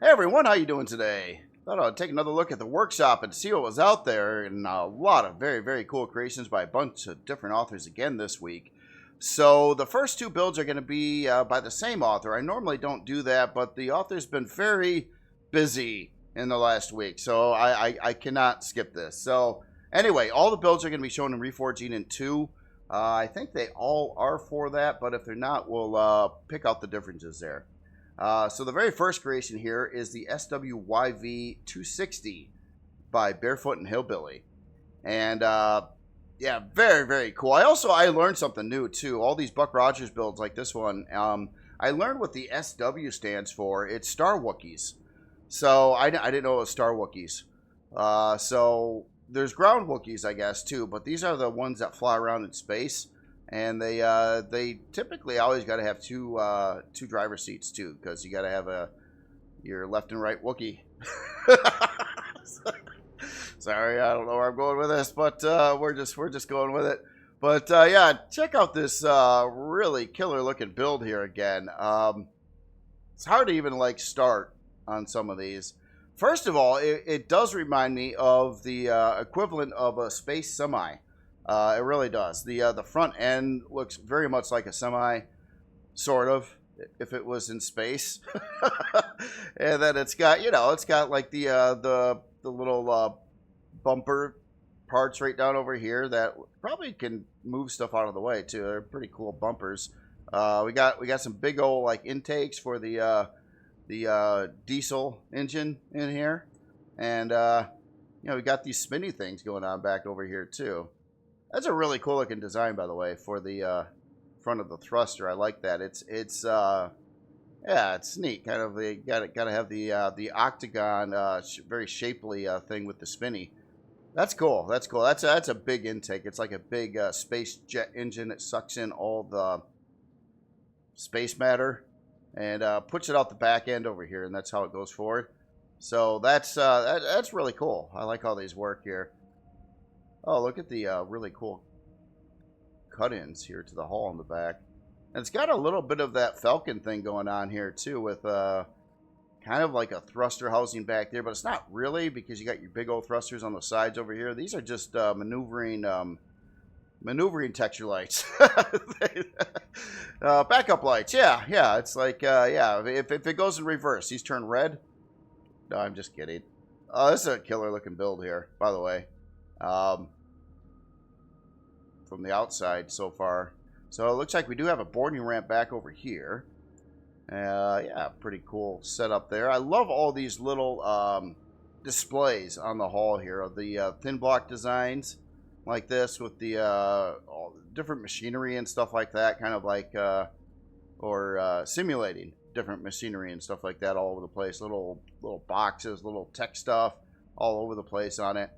Hey everyone, how you doing today? Thought I'd take another look at the workshop and see what was out there, and a lot of very cool creations by a bunch of different authors again this week. So the first two builds are going to be by the same author. I normally don't do that, but the author's been very busy in the last week, so I cannot skip this. So anyway, all the builds are going to be shown in Reforging in 2. I think they all are for that, but if they're not, we'll pick out the differences there. So the very first creation here is the SWYV 260 by barefootnhilbily. And yeah, very cool. I learned something new too. All these Buck Rogers builds like this one, I learned what the SW stands for. It's Star Wookiees. So I didn't know it was Star Wookiees. So there's ground Wookiees, I guess, too. But these are the ones that fly around in space. And they typically always got to have two driver seats too, because you got to have your left and right Wookiee. Sorry, I don't know where I'm going with this, but we're just going with it. But yeah, check out this really killer looking build here again. It's hard to even start on some of these. First of all, it does remind me of the equivalent of a space semi. It really does. The front end looks very much like a semi, sort of, if it was in space. And then it's got, it's got like the little bumper parts right down over here that probably can move stuff out of the way too. They're pretty cool bumpers. We got some big old intakes for the diesel engine in here, and we got these spinny things going on back over here too. That's a really cool looking design, by the way, for the front of the thruster. I like that. Yeah, it's neat. Kind of, they gotta have the octagon, very shapely thing with the spinny. That's cool. That's cool. That's a big intake. It's like a big space jet engine that sucks in all the space matter and puts it out the back end over here, and that's how it goes forward. So that's really cool. I like how these work here. Oh, look at the really cool cut-ins here to the hull on the back. And it's got a little bit of that Falcon thing going on here, too, with kind of like a thruster housing back there. But it's not really, because you got your big old thrusters on the sides over here. These are just maneuvering texture lights. Backup lights, yeah. It's like, yeah, if it goes in reverse, these turn red. No, I'm just kidding. This is a killer-looking build here, by the way. From the outside so far. So it looks like we do have a boarding ramp back over here. Yeah, pretty cool setup there. I love all these little displays on the hull here of the thin block designs like this with the all different machinery and stuff like that, kind of like or simulating different machinery and stuff like that all over the place. Little boxes, little tech stuff all over the place on it.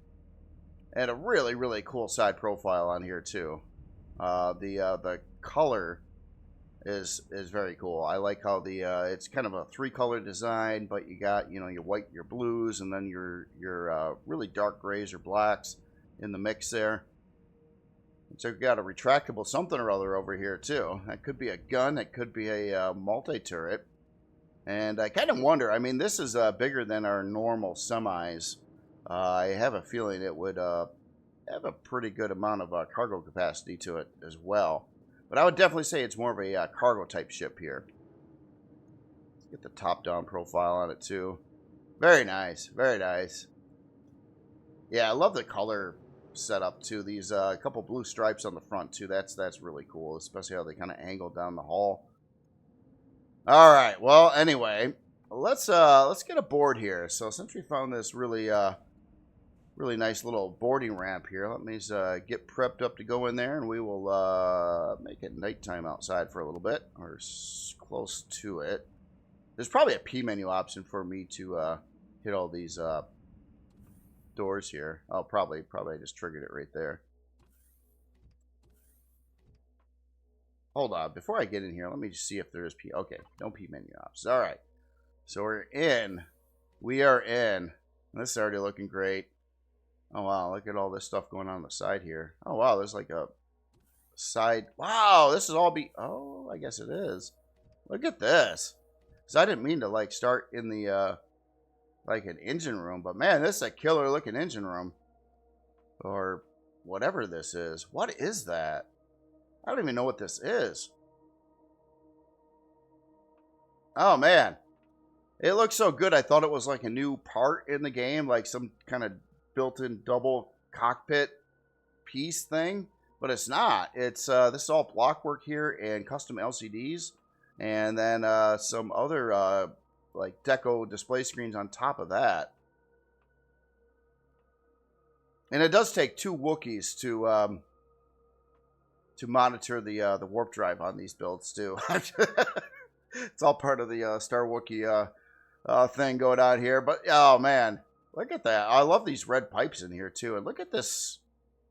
And a really cool side profile on here too. The color is very cool. I like how it's kind of a 3-color design, but you got your white, your blues, and then your really dark grays or blacks in the mix there. And so you've got a retractable something or other over here too. That could be a gun. It could be a multi-turret. And I kind of wonder. I mean, this is bigger than our normal semis. I have a feeling it would have a pretty good amount of cargo capacity to it as well. But I would definitely say it's more of a cargo type ship here. Let's get the top-down profile on it too. Very nice, very nice. Yeah, I love the color setup too. These couple blue stripes on the front too. That's really cool, especially how they kind of angle down the hull. All right. Well, anyway, let's get aboard here. So since we found this really nice little boarding ramp here, let me get prepped up to go in there, and we will make it nighttime outside for a little bit, or close to it. There's probably a P menu option for me to hit all these doors here. Oh, probably I just triggered it right there. Hold on, before I get in here, let me just see if there is P. Okay, no P menu options. All right, so we're in. We are in. This is already looking great. Oh, wow, look at all this stuff going on the side here. Oh, wow, there's like a side. Wow, this is all Oh, I guess it is. Look at this. Because I didn't mean to, start in the like an engine room. But man, this is a killer looking engine room. Or whatever this is. What is that? I don't even know what this is. Oh man. It looks so good. I thought it was like a new part in the game, like some kind of built-in double cockpit piece thing, but it's not. It's this is all blockwork here and custom LCDs, and then some other like deco display screens on top of that. And it does take 2 Wookiees to monitor the warp drive on these builds too. It's all part of the Star Wookiee thing going on here. But oh man, look at that! I love these red pipes in here too. And look at this.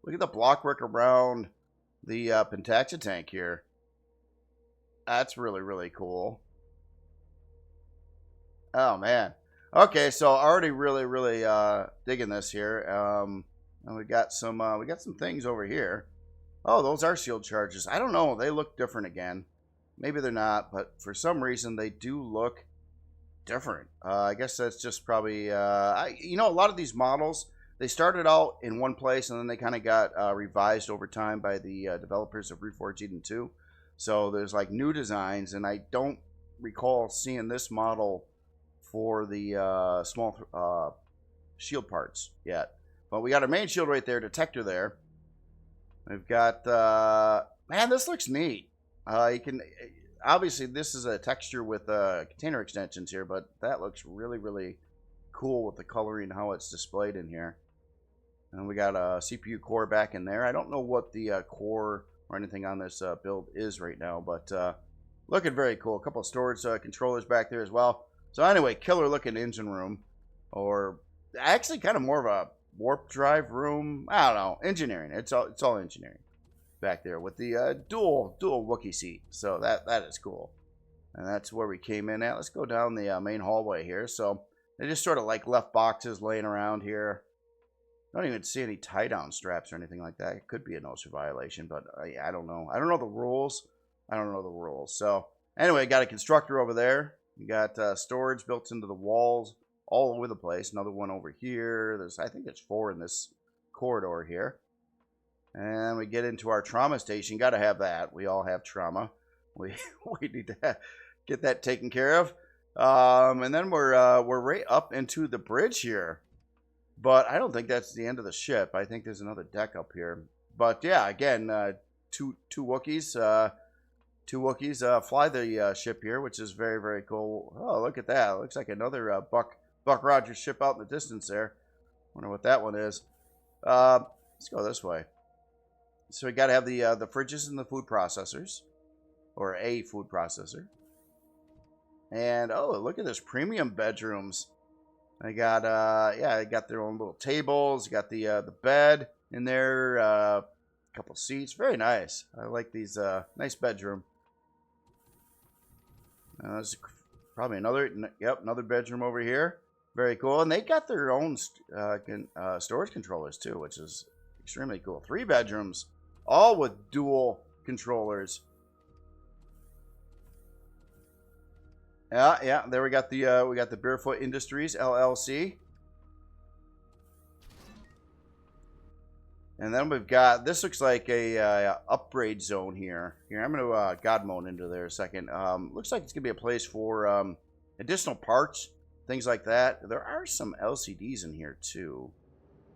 Look at the blockwork around the Pentaxa tank here. That's really, really cool. Oh man. Okay, so already really, really digging this here. And we got some things over here. Oh, those are shield charges. I don't know. They look different again. Maybe they're not, but for some reason they do look different. I guess that's just probably you know, a lot of these models, they started out in one place and then they kind of got revised over time by the developers of Reforged Eden 2. So there's like new designs, and I don't recall seeing this model for the small shield parts yet. But we got our main shield right there, detector there. We've got man, this looks neat. You can obviously this is a texture with container extensions here, but that looks really, really cool with the coloring and how it's displayed in here. And we got a CPU core back in there. I don't know what the core or anything on this build is right now, but looking very cool. A couple of storage controllers back there as well. So anyway, killer looking engine room, or actually kind of more of a warp drive room. I don't know, engineering. It's all engineering back there with the dual Wookiee seat. So that is cool, and that's where we came in at. Let's go down the main hallway here. So they just sort of like left boxes laying around here. Don't even see any tie down straps or anything like that. It could be a no-sur violation, but I don't know. I don't know the rules. So anyway, got a constructor over there. You got storage built into the walls all over the place. Another one over here. I think there's 4 in this corridor here. And we get into our trauma station. Got to have that. We all have trauma. We need to get that taken care of. And then we're right up into the bridge here. But I don't think that's the end of the ship. I think there's another deck up here. But yeah, again, two Wookiees. Two Wookiees fly the ship here, which is very, very cool. Oh, look at that. It looks like another Buck Rogers ship out in the distance there. Wonder what that one is. Let's go this way. So we got to have the fridges and the food processors. Or a food processor. And, oh, look at this. Premium bedrooms. They got, yeah, they got their own little tables. Got the bed in there. A couple seats. Very nice. I like these. Nice bedroom. There's probably another bedroom over here. Very cool. And they got their own storage controllers too, which is extremely cool. 3 bedrooms, all with dual controllers. Yeah. There we got the Barefoot Industries LLC. And then we've got, this looks like a upgrade zone here. Here, I'm going to God mode into there a second. Looks like it's going to be a place for additional parts, things like that. There are some LCDs in here too.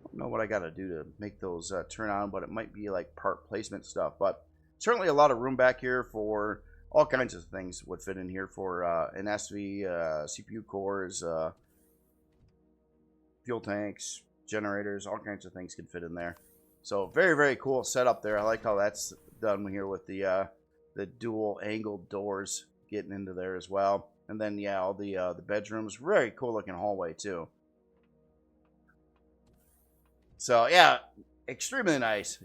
I don't know what I got to do to make those turn on, but it might be like part placement stuff. But certainly a lot of room back here for all kinds of things would fit in here for an SV, CPU cores, fuel tanks, generators, all kinds of things can fit in there. So very, very cool setup there. I like how that's done here with the dual angled doors getting into there as well. And then yeah, all the bedrooms. Very cool looking hallway too. So yeah, extremely nice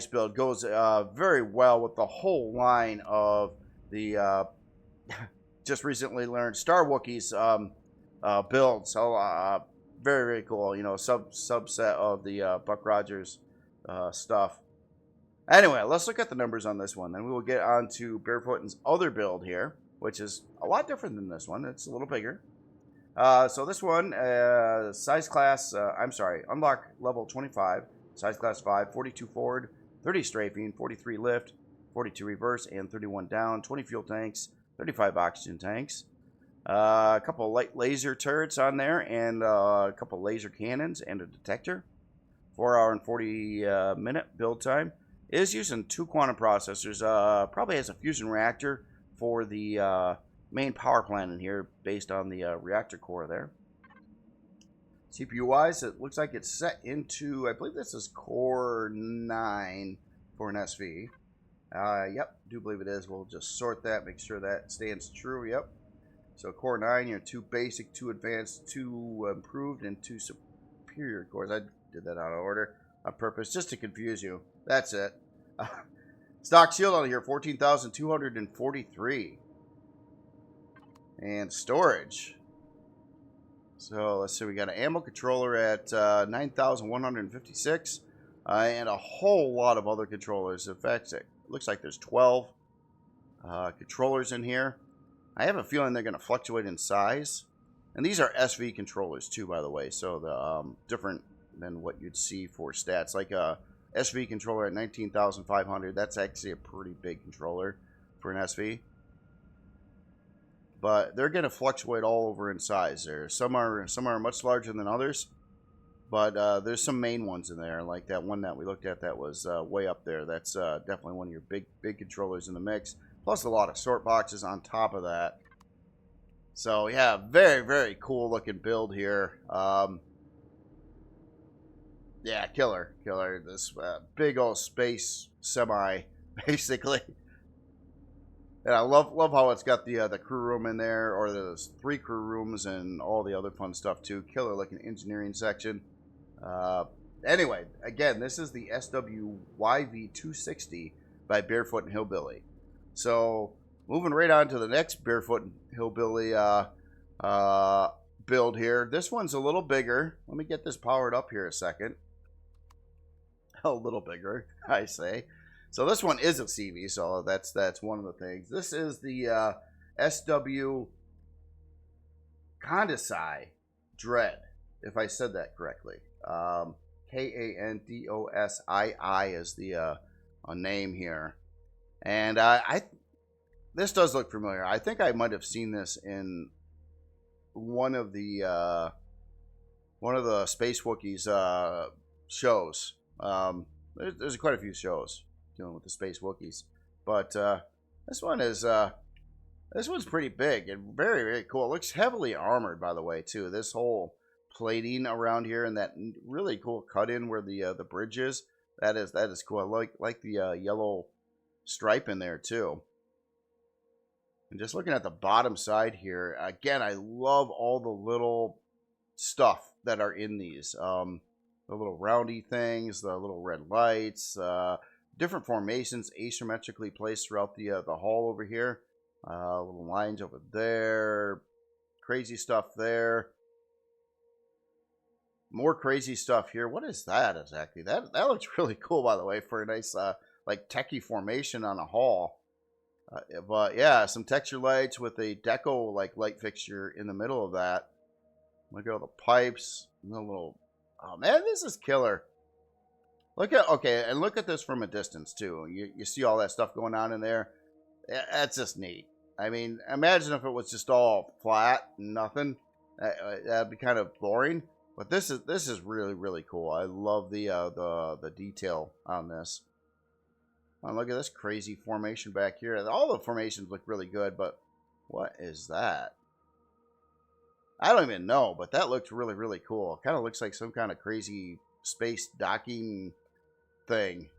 build. Goes very well with the whole line of the just recently learned Star Wookiees build. So very, very cool. You know, subset of the Buck Rogers stuff. Anyway, let's look at the numbers on this one. Then we will get on to Barefoot's other build here, which is a lot different than this one. It's a little bigger. So this one, size class, unlock level 25, size class 5, 42 forward, 30 strafing, 43 lift, 42 reverse, and 31 down, 20 fuel tanks, 35 oxygen tanks. A couple light laser turrets on there, and a couple laser cannons, and a detector. 4 hour and 40 minute build time. It is using 2 quantum processors. Probably has a fusion reactor for the main power plant in here, based on the reactor core there. CPU wise, it looks like it's set into, I believe this is core 9 for an SV. Yep, do believe it is. We'll just sort that, make sure that stands true. Yep. So core 9, you know, 2 basic, 2 advanced, 2 improved, and 2 superior cores. I did that out of order on purpose, just to confuse you. That's it. Stock shield on here, 14,243. And storage. So let's see, we got an ammo controller at 9,156. And a whole lot of other controllers. In fact, it looks like there's 12 controllers in here. I have a feeling they're going to fluctuate in size. And these are SV controllers too, by the way. So the different than what you'd see for stats. Like a SV controller at 19,500. That's actually a pretty big controller for an SV. But they're going to fluctuate all over in size. There, some are much larger than others. But there's some main ones in there, like that one that we looked at that was way up there. That's definitely one of your big controllers in the mix. Plus a lot of sort boxes on top of that. So yeah, very cool looking build here. Yeah, killer. This big old space semi, basically. And I love how it's got the crew room in there, or there's 3 crew rooms and all the other fun stuff too. Killer looking engineering section. Anyway, again, this is the SWYV260 by Barefoot and Hillbilly. So moving right on to the next Barefoot and Hillbilly build here. This one's a little bigger. Let me get this powered up here a second. A little bigger, I say. So this one is a CV, so that's one of the things. This is the SW Kandosii Dread, if I said that correctly. Kandosii is the name here, and this does look familiar. I think I might have seen this in one of the Space Wookiees shows. There's quite a few shows dealing with the Space Wookiees, but this one's pretty big and very cool. It looks heavily armored, by the way, too. This whole plating around here and that really cool cut in where the bridge is, that is cool. I like the yellow stripe in there too. And just looking at the bottom side here, again, I love all the little stuff that are in these. The little roundy things, the little red lights, different formations asymmetrically placed throughout the hull over here. Little lines over there. Crazy stuff there. More crazy stuff here. What is that exactly? That looks really cool, by the way, for a nice like techie formation on a hull. But yeah, some texture lights with a deco like light fixture in the middle of that. Look at all the pipes. And the little. Oh man, this is killer. Look at this from a distance too. You see all that stuff going on in there. That's just neat. I mean, imagine if it was just all flat and nothing. That'd be kind of boring. But this is really cool. I love the detail on this. Oh, look at this crazy formation back here. All the formations look really good, but what is that? I don't even know, but that looks really cool. It kind of looks like some kind of crazy space docking thing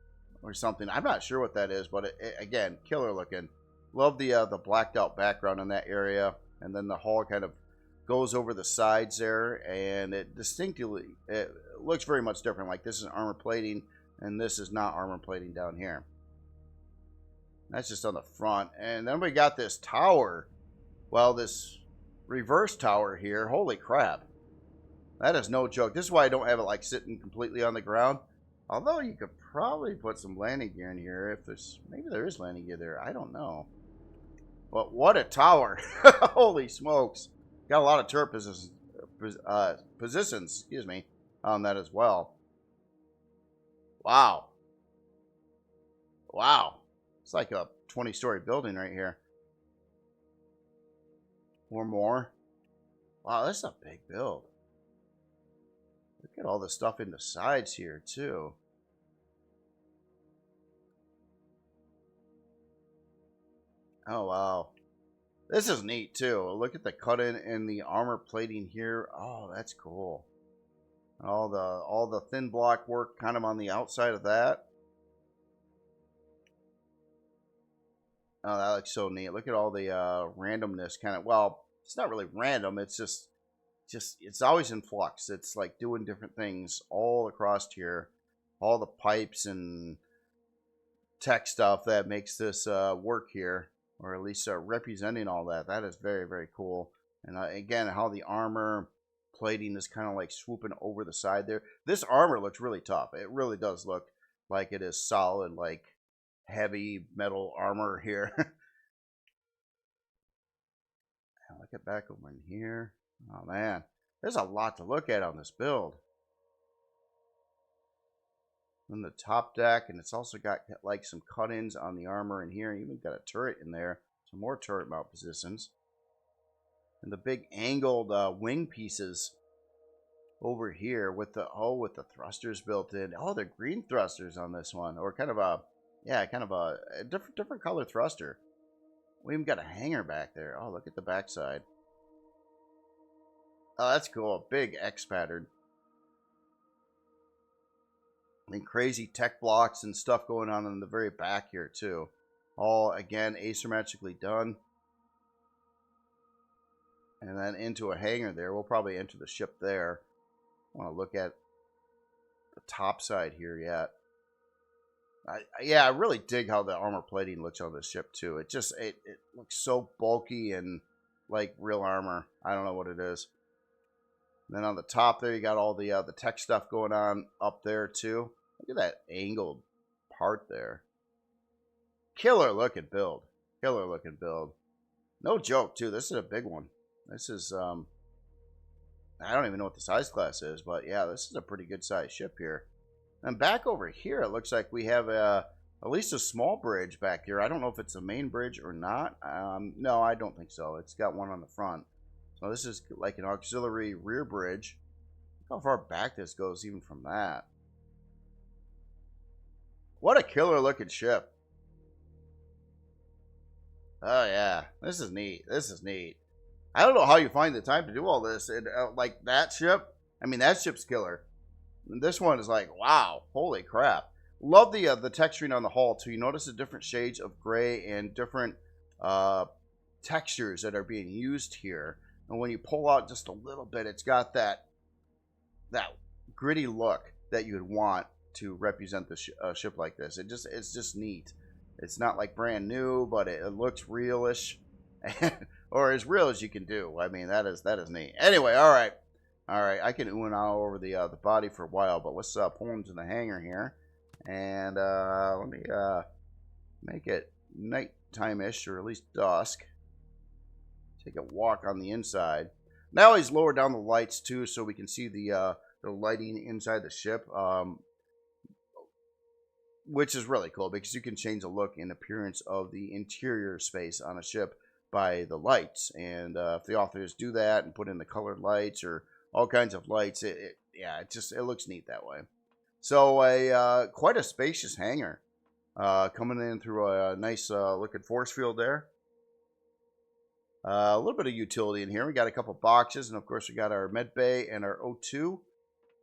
or something. I'm not sure what that is, but again, killer looking. Love the blacked out background in that area, and then the hull kind of goes over the sides there, and it looks very much different. Like this is armor plating, and this is not armor plating down here. That's just on the front, and then we got this tower. Well, this reverse tower here. Holy crap. That is no joke. This is why I don't have it like sitting completely on the ground. Although you could probably put some landing gear in here if maybe there is landing gear there. I don't know. But what a tower. Holy smokes. Got a lot of turret positions, excuse me, on that as well. Wow. Wow. It's like a 20-story building right here. Or more. Wow, that's a big build. Look at all the stuff in the sides here, too. Oh, wow. This is neat, too. Look at the cut-in and the armor plating here. Oh, that's cool. All the thin block work kind of on the outside of that. Oh, that looks so neat. Look at all the randomness kind of. Well, it's not really random. It's just it's always in flux. It's like doing different things all across here. All the pipes and tech stuff that makes this work here, or at least representing all that. That is very, very cool. And again, how the armor plating is kind of like swooping over the side there. This armor looks really tough. It really does look like it is solid, like heavy metal armor here. Look at back over in here. Oh man, there's a lot to look at on this build. On the top deck, and it's also got like some cut-ins on the armor in here. Even got a turret in there. Some more turret mount positions. And the big angled wing pieces over here with the thrusters built in. Oh, they're green thrusters on this one, or kind of a different color thruster. We even got a hanger back there. Oh, look at the backside. Oh, that's cool. Big X pattern. And crazy tech blocks and stuff going on in the very back here too. All again asymmetrically done. And then into a hangar there. We'll probably enter the ship there. I want to look at the top side here yet. I really dig how the armor plating looks on this ship too. It looks so bulky and like real armor. I don't know what it is. And then on the top there, you got all the tech stuff going on up there too. Look at that angled part there. Killer looking build. Killer looking build. No joke too. This is a big one. This is I don't even know what the size class is, but yeah, this is a pretty good size ship here. And back over here, it looks like we have at least a small bridge back here. I don't know if it's a main bridge or not. No, I don't think so. It's got one on the front. So this is like an auxiliary rear bridge. Look how far back this goes even from that. What a killer looking ship. Oh yeah, this is neat. This is neat. I don't know how you find the time to do all this. And like that ship, I mean, that ship's killer. And this one is like, wow, holy crap. Love the texturing on the hull too. You notice the different shades of gray and different textures that are being used here. And when you pull out just a little bit, it's got that gritty look that you'd want to represent the ship like this. It's just neat. It's not like brand new, but it looks realish, or as real as you can do. I mean, that is neat. Anyway, all right. I can ooh and ah over the body for a while, but let's pull into the hangar here, and let me make it nighttime-ish, or at least dusk. Take a walk on the inside. Now he's lowered down the lights too, so we can see the lighting inside the ship, which is really cool because you can change the look and appearance of the interior space on a ship by the lights. And if the authors do that and put in the colored lights or all kinds of lights, it looks neat that way. So quite a spacious hangar coming in through a nice looking force field there. A little bit of utility in here. We got a couple boxes, and of course we got our med bay and our O2.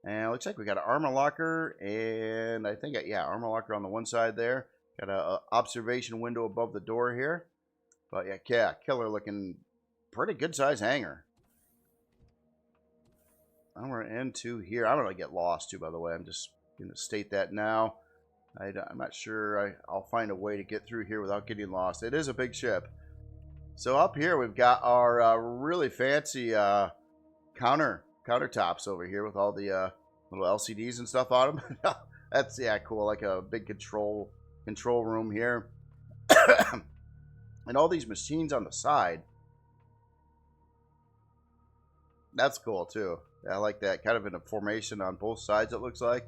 And it looks like we got an armor locker, and I think, yeah, armor locker on the one side there. Got a observation window above the door here. But yeah, killer looking, pretty good size hangar. And we're into here. I'm going to get lost too, by the way. I'm just going to state that now. I'm not sure. I'll find a way to get through here without getting lost. It is a big ship. So up here we've got our really fancy countertops over here with all the little LCDs and stuff on them. That's cool, like a big control room here. And all these machines on the side. That's cool too. I like that. Kind of in a formation on both sides, it looks like.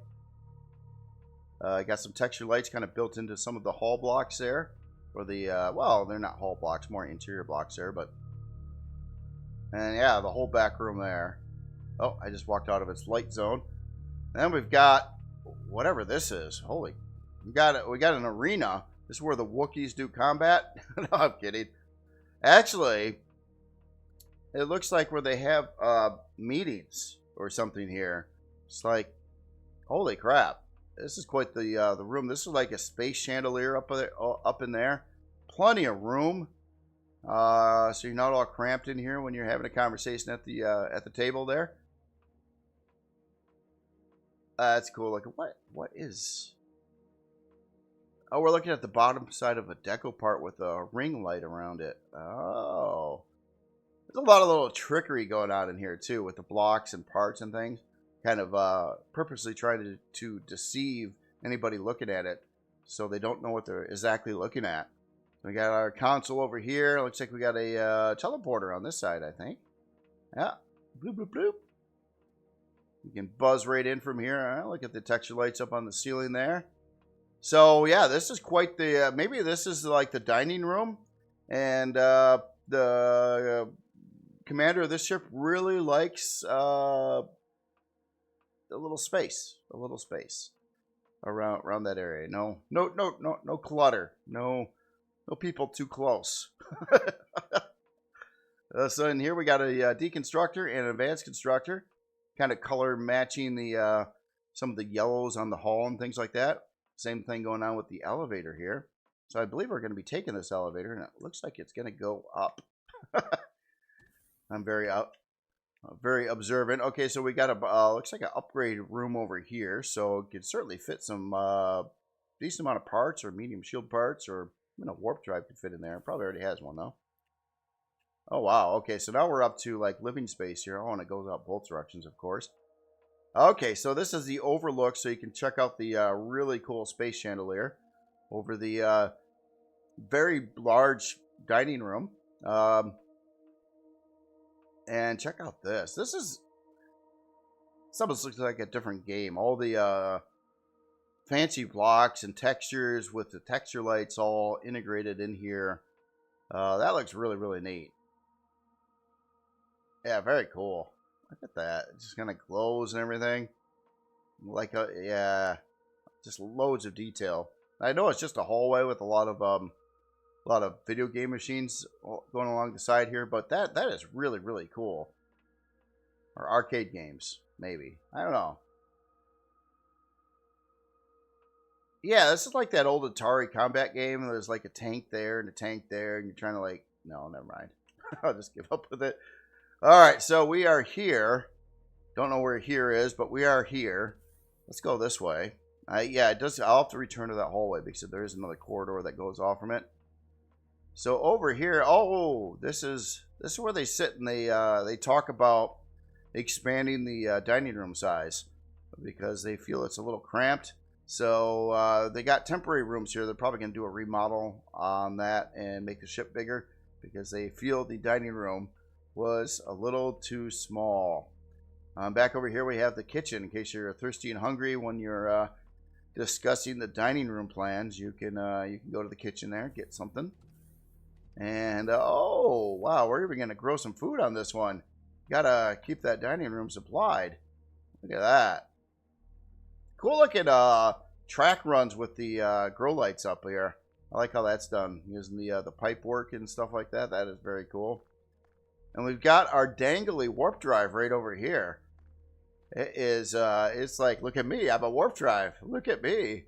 Got some texture lights kind of built into some of the hall blocks there. Or the, well, they're not hall blocks, more interior blocks there, but. And yeah, the whole back room there. Oh, I just walked out of its light zone. Then we've got whatever this is. Holy, we got an arena. This is where the Wookiees do combat. No, I'm kidding. Actually, it looks like where they have meetings or something here. It's like, holy crap! This is quite the room. This is like a space chandelier up in there. Plenty of room. So you're not all cramped in here when you're having a conversation at the table there. That's cool. Like what is? Oh, we're looking at the bottom side of a deco part with a ring light around it. Oh, there's a lot of little trickery going on in here too with the blocks and parts and things. Kind of purposely trying to deceive anybody looking at it, so they don't know what they're exactly looking at. We got our console over here. Looks like we got a teleporter on this side, I think. Yeah. Bloop, bloop, bloop. You can buzz right in from here. Look at the texture lights up on the ceiling there. So, yeah, this is quite the... maybe this is like the dining room. And the commander of this ship really likes a little space. A little space around that area. No clutter. No people too close. So in here we got a deconstructor and an advanced constructor, kind of color matching the some of the yellows on the hull and things like that. Same thing going on with the elevator here. So I believe we're going to be taking this elevator, and it looks like it's going to go up. I'm very observant. Okay, so we got a looks like an upgrade room over here, so it could certainly fit some decent amount of parts or medium shield parts, or a warp drive could fit in there. Probably already has one though. Oh wow. Okay, so now we're up to like living space here. Oh, and it goes out both directions, of course. Okay, so this is the overlook, so you can check out the really cool space chandelier over the very large dining room. And check out this. This is something that looks like a different game. All the fancy blocks and textures with the texture lights all integrated in here. That looks really, really neat. Yeah, very cool. Look at that. It just kind of glows and everything. Like yeah, just loads of detail. I know it's just a hallway with a lot of video game machines going along the side here, but that is really, really cool. Or arcade games, maybe. I don't know. Yeah, this is like that old Atari combat game. And there's like a tank there and a tank there, and you're trying to like... No, never mind. I'll just give up with it. All right, so we are here. Don't know where here is, but we are here. Let's go this way. Yeah, it does. I'll have to return to that hallway because there is another corridor that goes off from it. So over here, oh, this is where they sit and they talk about expanding the dining room size because they feel it's a little cramped. So they got temporary rooms here. They're probably going to do a remodel on that and make the ship bigger because they feel the dining room was a little too small. Back over here we have the kitchen in case you're thirsty and hungry when you're discussing the dining room plans. You can go to the kitchen there, get something. And oh wow, we're even gonna grow some food on this one. Gotta keep that dining room supplied. Look at that. Cool looking track runs with the grow lights up here. I like how that's done using the pipe work and stuff like that. That is very cool. And we've got our dangly warp drive right over here. It is it's like, look at me, I have a warp drive. Look at me.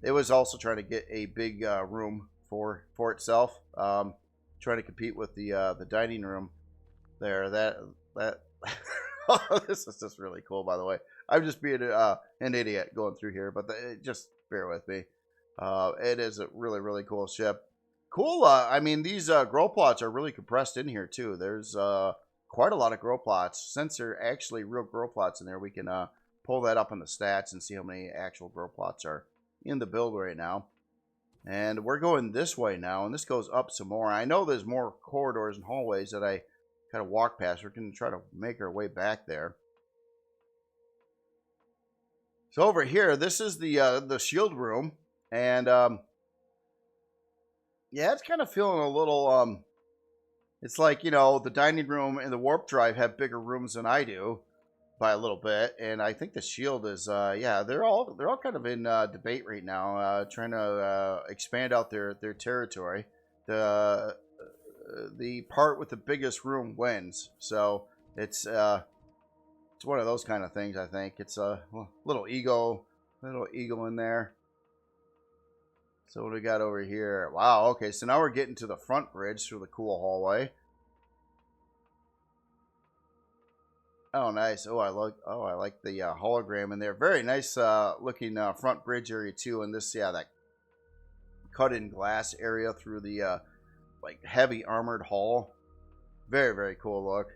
It was also trying to get a big room for itself. Trying to compete with the dining room there. That this is just really cool, by the way. I'm just being an idiot going through here, but just bear with me. It is a really, really cool ship. Cool. I mean, these grow plots are really compressed in here too. There's quite a lot of grow plots. Since they're actually real grow plots in there, we can pull that up in the stats and see how many actual grow plots are in the build right now. And we're going this way now, and this goes up some more. I know there's more corridors and hallways that I kind of walk past. We're going to try to make our way back there. So over here, this is the shield room, and yeah, it's kind of feeling a little it's like, you know, the dining room and the warp drive have bigger rooms than I do by a little bit, and I think the shield is yeah, they're all kind of in debate right now, trying to expand out their territory. The part with the biggest room wins, so it's one of those kind of things. I think it's a little ego in there. So what do we got over here? Wow, okay, so now we're getting to the front bridge through the cool hallway. Oh, nice. Oh, I like the hologram in there. Very nice looking front bridge area too. And this, yeah, that cut-in glass area through the like heavy armored hall. Very, very cool look.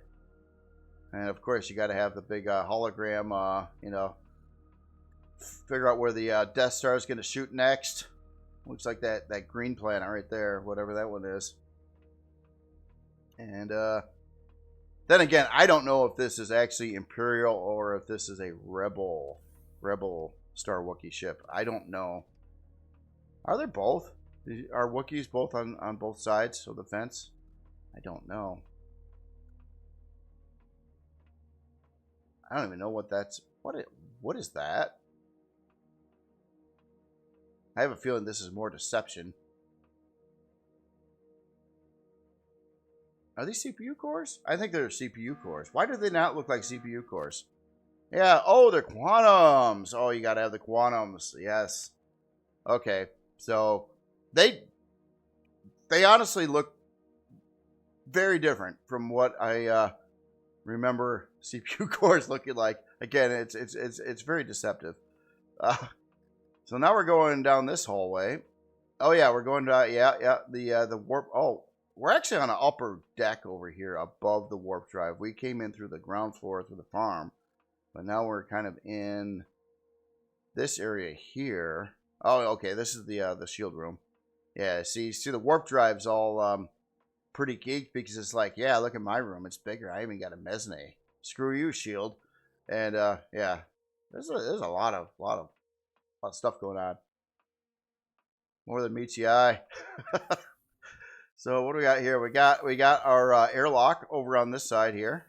And of course, you got to have the big hologram. You know, figure out where the Death Star is going to shoot next. Looks like that green planet right there, whatever that one is. And then again, I don't know if this is actually Imperial or if this is a Rebel Star Wookiee ship. I don't know. Are there both? Are Wookiees both on both sides of the fence? I don't know. I don't even know what that's... What is that? I have a feeling this is more deception. Are these CPU cores? I think they're CPU cores. Why do they not look like CPU cores? Yeah, oh, they're quantums. Oh, you gotta have the quantums. Yes. Okay, so they honestly look very different from what I remember CPU cores looking like. Again, it's very deceptive. So now we're going down this hallway. Oh yeah, we're going down. Yeah, the warp. Oh, we're actually on an upper deck over here above the warp drive. We came in through the ground floor through the farm, but now we're kind of in this area here. Oh, okay, this is the shield room. Yeah, see the warp drive's all pretty geeked because it's like, yeah, look at my room, it's bigger. I even got a mezzanine. Screw you, shield. And yeah, there's a lot of stuff going on. More than meets the eye. So what do we got here? We got our airlock over on this side here.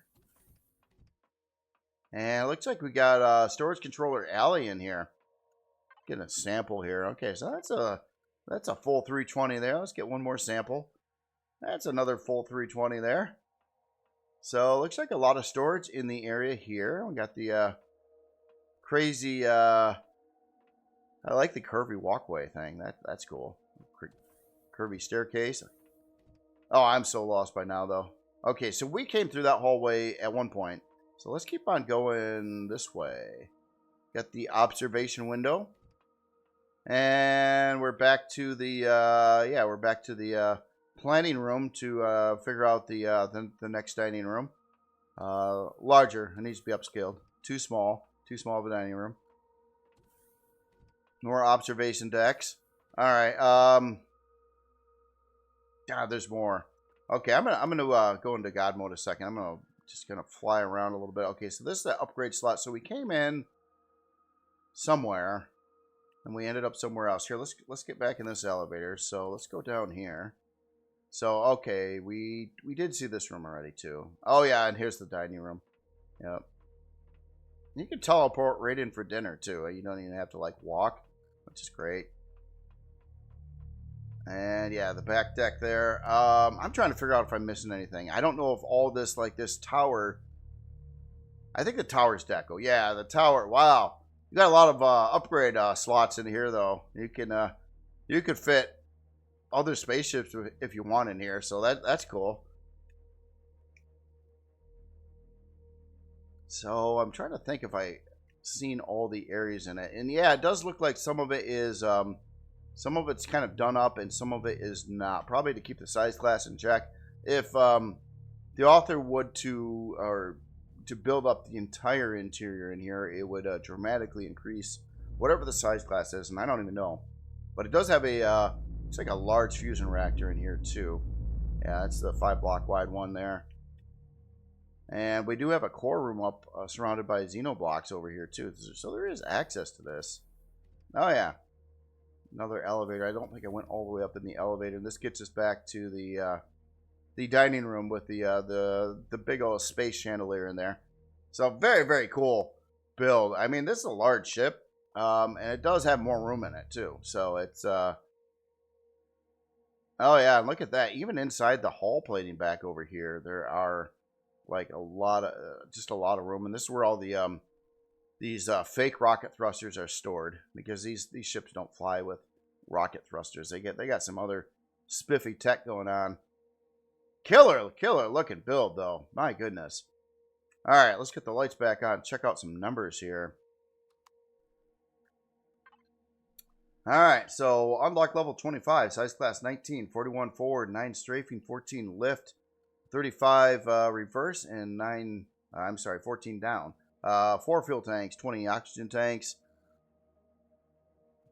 And it looks like we got storage controller alley in here. Getting a sample here. Okay, so that's a full 320 there. Let's get one more sample. That's another full 320 there. So it looks like a lot of storage in the area here. We got the crazy I like the curvy walkway thing. That's cool. Curvy staircase. Oh, I'm so lost by now, though. Okay, so we came through that hallway at one point. So let's keep on going this way. Got the observation window. And we're back to the, yeah, we're back to the planning room to figure out the next dining room. Larger. It needs to be upscaled. Too small of a dining room. More observation decks. All right. God, there's more. Okay, I'm gonna go into God mode a second. I'm just gonna fly around a little bit. Okay, so this is the upgrade slot. So we came in somewhere, and we ended up somewhere else. Here, let's get back in this elevator. So let's go down here. So okay, we did see this room already too. Oh yeah, and here's the dining room. Yep. You can teleport right in for dinner too. You don't even have to like walk, which is great. And yeah, the back deck there. I'm trying to figure out if I'm missing anything. I don't know if all this, like this tower. I think the tower's deco. Yeah, the tower. Wow, you got a lot of upgrade slots in here, though. You could fit other spaceships if you want in here. So that's cool. So I'm trying to think if I seen all the areas in it, and yeah, it does look like some of it is. Some of it's kind of done up, and some of it is not. Probably to keep the size class in check. If the author would to build up the entire interior in here, it would dramatically increase whatever the size class is, and I don't even know. But it does have a it's like a large fusion reactor in here too. Yeah, that's the 5 block wide one there. And we do have a core room up surrounded by xenoblocks over here too. So there is access to this. Oh yeah. Another elevator. I don't think I went all the way up in the elevator. This gets us back to the dining room with the big old space chandelier in there. So very, very cool build. I mean, this is a large ship. And it does have more room in it too. So it's oh yeah, and look at that. Even inside the hull plating back over here, there are like a lot of just a lot of room. And this is where all the these fake rocket thrusters are stored, because these ships don't fly with rocket thrusters. They got some other spiffy tech going on. Killer looking build though. My goodness. All right, let's get the lights back on. Check out some numbers here. All right, so unlock level 25, size class 19, 41 forward, 9 strafing, 14 lift, 35 reverse, and 14 down. 4 fuel tanks, 20 oxygen tanks.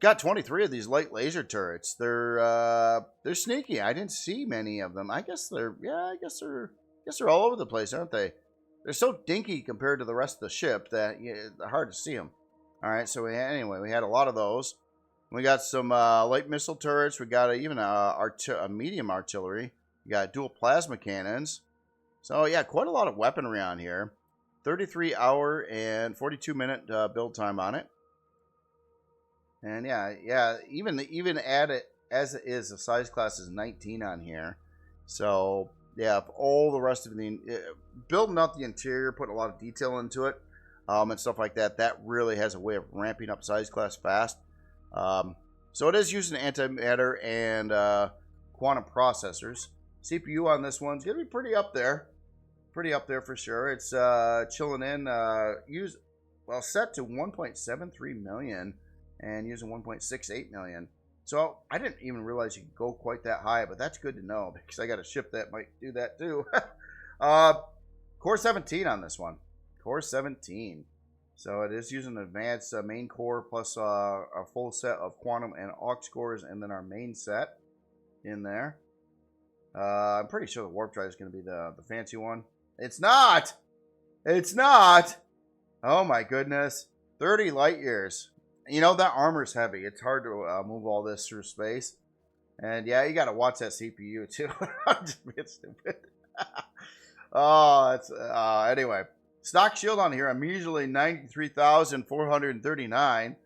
Got 23 of these light laser turrets. They're sneaky. I didn't see many of them. I guess they're all over the place, aren't they? They're so dinky compared to the rest of the ship that it's hard to see them. All right, so we had a lot of those. We got some light missile turrets. We got even a medium artillery. We got dual plasma cannons. So yeah, quite a lot of weaponry on here. 33-hour and 42-minute build time on it. And yeah, even at it as it is, the size class is 19 on here. So yeah, all the rest of the building up the interior, putting a lot of detail into it, and stuff like that. That really has a way of ramping up size class fast. So it is using antimatter and quantum processors. CPU on this one's gonna be pretty up there for sure. It's chilling in, set to 1.73 million and using 1.68 million. So I didn't even realize you could go quite that high, but that's good to know, because I got a ship that might do that too. Core 17 on this one. Core 17. So it is using an advanced main core plus a full set of quantum and aux cores, and then our main set in there. I'm pretty sure the warp drive is going to be the fancy one. It's not! It's not! Oh my goodness. 30 light years. You know, that armor's heavy. It's hard to move all this through space. And yeah, you got to watch that CPU too. I'm just being stupid. Oh, it's anyway. Stock shield on here, immediately 93,439.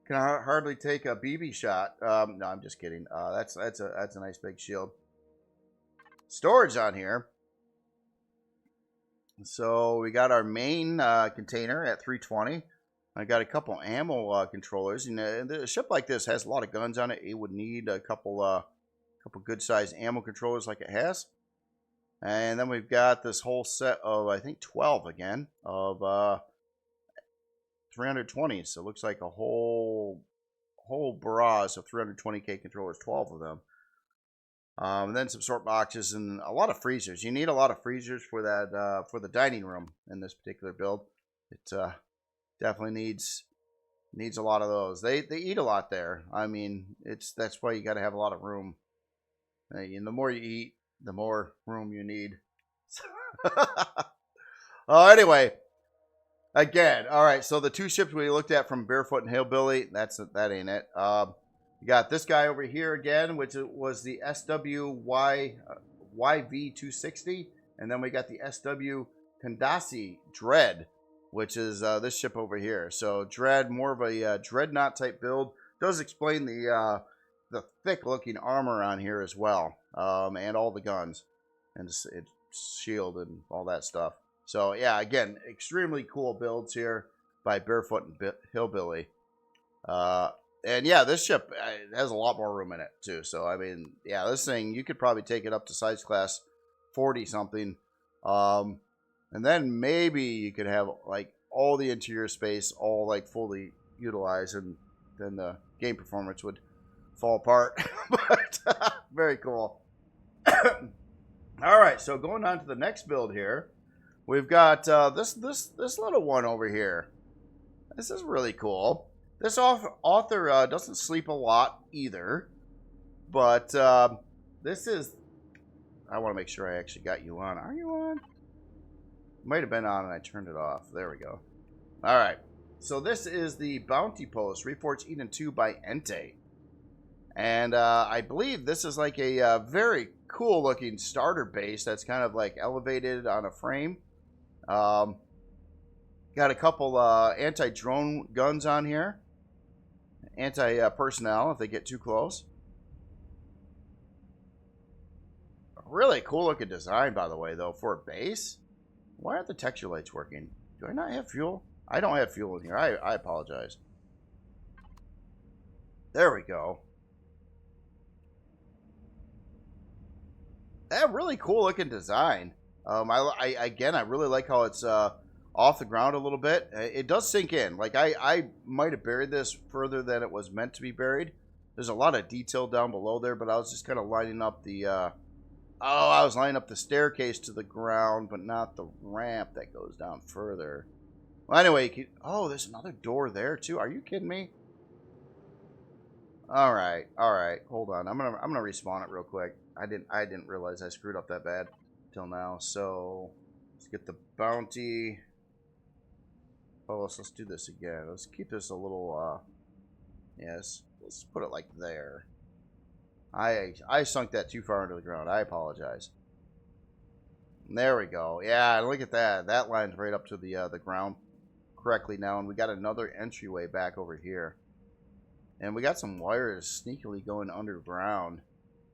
Can hardly take a BB shot. No, I'm just kidding. That's a nice big shield. Storage on here. So we got our main container at 320. I got a couple ammo controllers. And a ship like this has a lot of guns on it. It would need a couple good sized ammo controllers like it has. And then we've got this whole set of, I think, 12 again, of 320. So it looks like a whole barrage of 320K controllers, 12 of them. And then some sort boxes and a lot of freezers. You need a lot of freezers for that for the dining room in this particular build. It definitely needs a lot of those. They eat a lot there. I mean, that's why you got to have a lot of room. And the more you eat, the more room you need. Anyway, again, all right. So the two ships we looked at from Barefoot and Hillbilly, that ain't it. You got this guy over here again, which was the SWY YV260, and then we got the SW Kandasi Dread, which is this ship over here. So Dread, more of a dreadnought type build. Does explain the thick looking armor on here as well, and all the guns and its shield and all that stuff. So yeah, again, extremely cool builds here by Barefoot and Hillbilly. And yeah, this ship has a lot more room in it too. So I mean, yeah, this thing, you could probably take it up to size class 40 something, and then maybe you could have like all the interior space all like fully utilized, and then the game performance would fall apart. But very cool. All right, so going on to the next build here, we've got this little one over here. This is really cool. This author doesn't sleep a lot either, but this is. I want to make sure I actually got you on. Are you on? Might have been on and I turned it off. There we go. All right. So this is the Bounty Post, Reforged Eden 2 by Entei. And I believe this is like a very cool looking starter base that's kind of like elevated on a frame. Got a couple anti-drone guns on here. Anti-personnel if they get too close. Really cool looking design, by the way, though, for a base. Why aren't the texture lights working? Do I not have fuel? I don't have fuel in here. I apologize. There we go. That really cool looking design. Again, I really like how it's off the ground a little bit. It does sink in. Like I might have buried this further than it was meant to be buried. There's a lot of detail down below there, but I was just kind of lining up the I was lining up the staircase to the ground, but not the ramp that goes down further. Well, anyway, there's another door there too. Are you kidding me? All right. Hold on. I'm gonna respawn it real quick. I didn't realize I screwed up that bad till now. So let's get the bounty. Oh, let's do this again. Let's keep this a little. Yes. Let's put it like there. I sunk that too far into the ground. I apologize. There we go. Yeah, look at that. That line's right up to the ground correctly now, and we got another entryway back over here. And we got some wires sneakily going underground,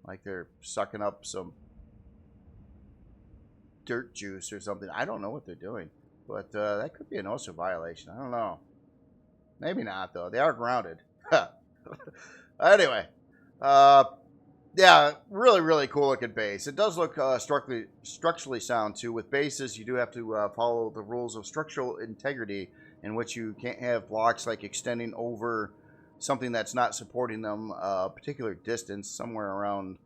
like they're sucking up some dirt juice or something. I don't know what they're doing, but that could be an OSHA violation. I don't know. Maybe not, though. They are grounded. Anyway, yeah, really cool looking base. It does look structurally sound too. With bases, you do have to follow the rules of structural integrity, in which you can't have blocks like extending over something that's not supporting them a particular distance, somewhere around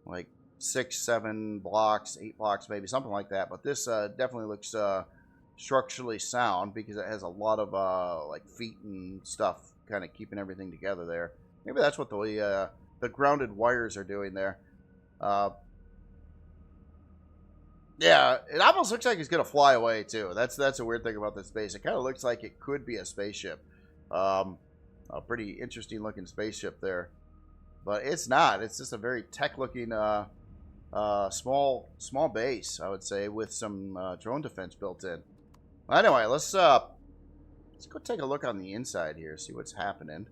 like 6, 7 blocks, 8 blocks, maybe something like that. But this definitely looks structurally sound because it has a lot of like feet and stuff kind of keeping everything together there. Maybe that's what the grounded wires are doing there. Yeah, it almost looks like it's gonna fly away too. That's a weird thing about this space. It kind of looks like it could be a spaceship. A pretty interesting looking spaceship there, but it's not. It's just a very tech looking small base, I would say, with some drone defense built in. Anyway, let's go take a look on the inside here, see what's happening.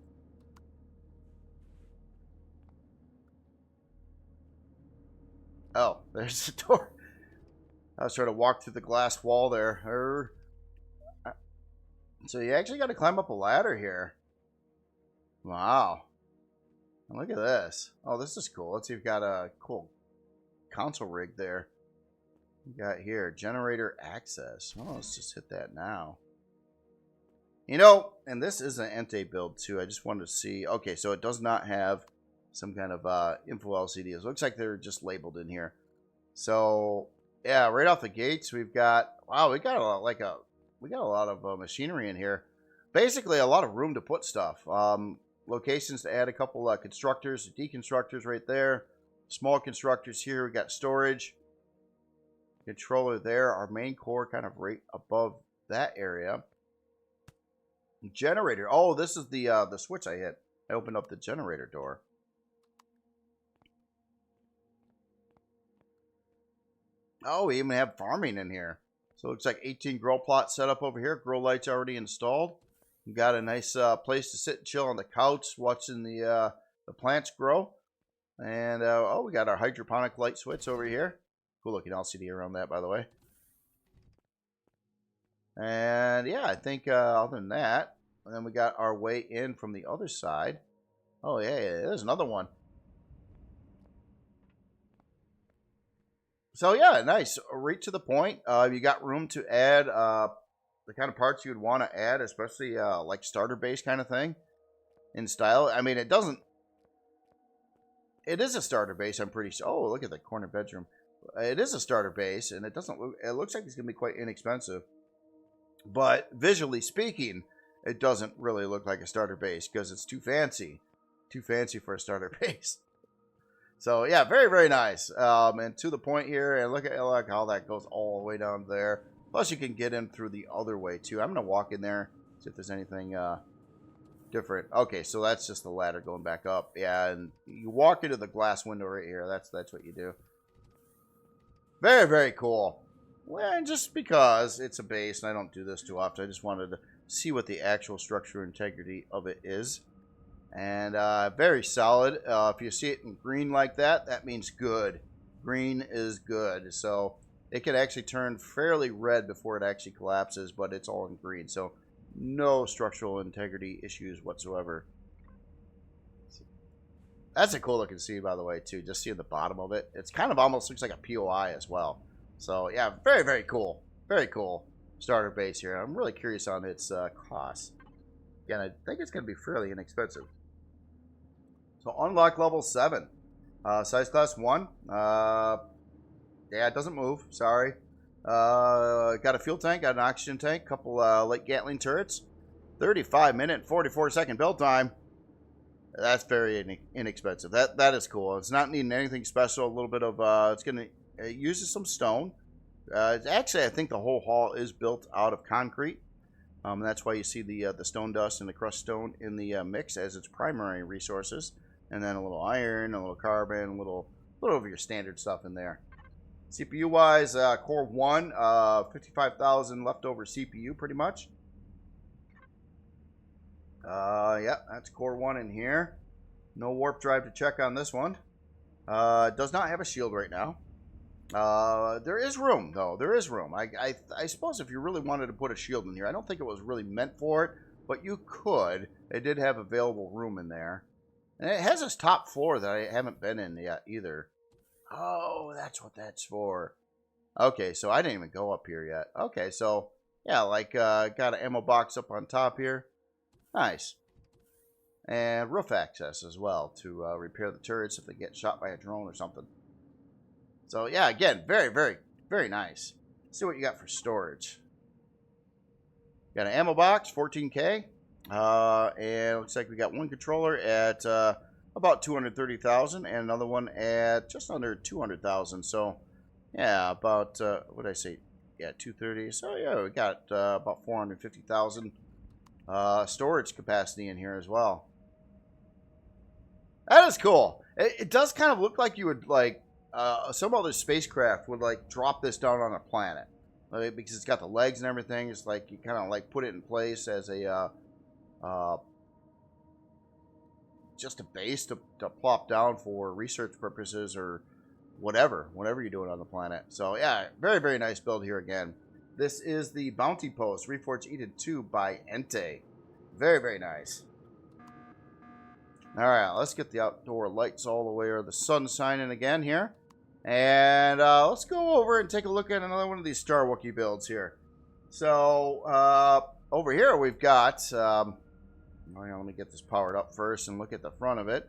Oh, there's the door. I was trying to walk through the glass wall there. So you actually got to climb up a ladder here. Wow. Look at this. Oh, this is cool. Let's see if we've got a cool console rig there. We got here, generator access. Well, let's just hit that now. You know, and this is an Entei build too. I just wanted to see. Okay, so it does not have some kind of info LCD. It looks like they're just labeled in here. So yeah, right off the gates, we've got we got a lot of machinery in here. Basically, a lot of room to put stuff. Locations to add a couple constructors, deconstructors right there. Small constructors here. We got storage controller there. Our main core kind of right above that area. Generator. Oh, this is the switch I hit. I opened up the generator door. Oh, we even have farming in here. So it looks like 18 grow plots set up over here. Grow lights already installed. We got a nice place to sit and chill on the couch, watching the plants grow. And we got our hydroponic light switch over here. Cool looking LCD around that, by the way. And yeah, I think other than that, and then we got our way in from the other side. Oh yeah, there's another one. So yeah, nice. Right to the point. You got room to add the kind of parts you would want to add, especially like starter base kind of thing in style. I mean, it doesn't. It is a starter base. I'm pretty sure. Oh, look at the corner bedroom. It is a starter base, and it doesn't. It looks like it's gonna be quite inexpensive. But visually speaking, it doesn't really look like a starter base because it's too fancy for a starter base. So yeah, very nice, and to the point here. And look how that goes all the way down there. Plus, you can get in through the other way, too. I'm going to walk in there, see if there's anything different. Okay, so that's just the ladder going back up. Yeah, and you walk into the glass window right here. That's what you do. Very, very cool. Well, just because it's a base, and I don't do this too often, I just wanted to see what the actual structural integrity of it is. And very solid. If you see it in green like that, that means good. Green is good. So it can actually turn fairly red before it actually collapses, but it's all in green. So no structural integrity issues whatsoever. That's a cool looking scene, by the way, too. Just seeing the bottom of it. It's kind of almost looks like a POI as well. So, yeah, very, very cool. Very cool starter base here. I'm really curious on its cost. Again, I think it's going to be fairly inexpensive. So, unlock level 7. Size class 1. Yeah, it doesn't move. Sorry. Got a fuel tank. Got an oxygen tank. Couple light Gatling turrets. 35-minute, 44-second build time. That's very inexpensive. That is cool. It's not needing anything special. A little bit of it's going to it uses some stone. Actually, I think the whole hall is built out of concrete. That's why you see the stone dust and the crushed stone in the mix as its primary resources, and then a little iron, a little carbon, a little of your standard stuff in there. CPU wise, Core 1, 55,000 leftover CPU, pretty much. Yeah, that's Core 1 in here. No warp drive to check on this one. Does not have a shield right now. There is room, though. There is room. I suppose if you really wanted to put a shield in here, I don't think it was really meant for it, but you could. It did have available room in there. And it has this top floor that I haven't been in yet either. Oh, that's what that's for. Okay, so I didn't even go up here yet. Okay, so, yeah, like, got an ammo box up on top here. Nice. And roof access as well to repair the turrets if they get shot by a drone or something. So, yeah, again, very, very, very nice. Let's see what you got for storage. Got an ammo box, 14K. And it looks like we got one controller at about 230,000 and another one at just under 200,000. So, yeah, about, what did I say? Yeah, 230. So, yeah, we got about 450,000 storage capacity in here as well. That is cool. It does kind of look like you would, like, some other spacecraft would, like, drop this down on a planet. Because it's got the legs and everything. It's like you kind of, like, put it in place as a, just a base to plop down for research purposes or whatever you're doing on the planet. So, yeah, very, very nice build here again. This is the Bounty Post, Reforged Eden 2 by Entei. Very, very nice. All right, let's get the outdoor lights all the way, or the sun shining again here. And let's go over and take a look at another one of these Star Wookiee builds here. So, over here we've got, let me get this powered up first and look at the front of it.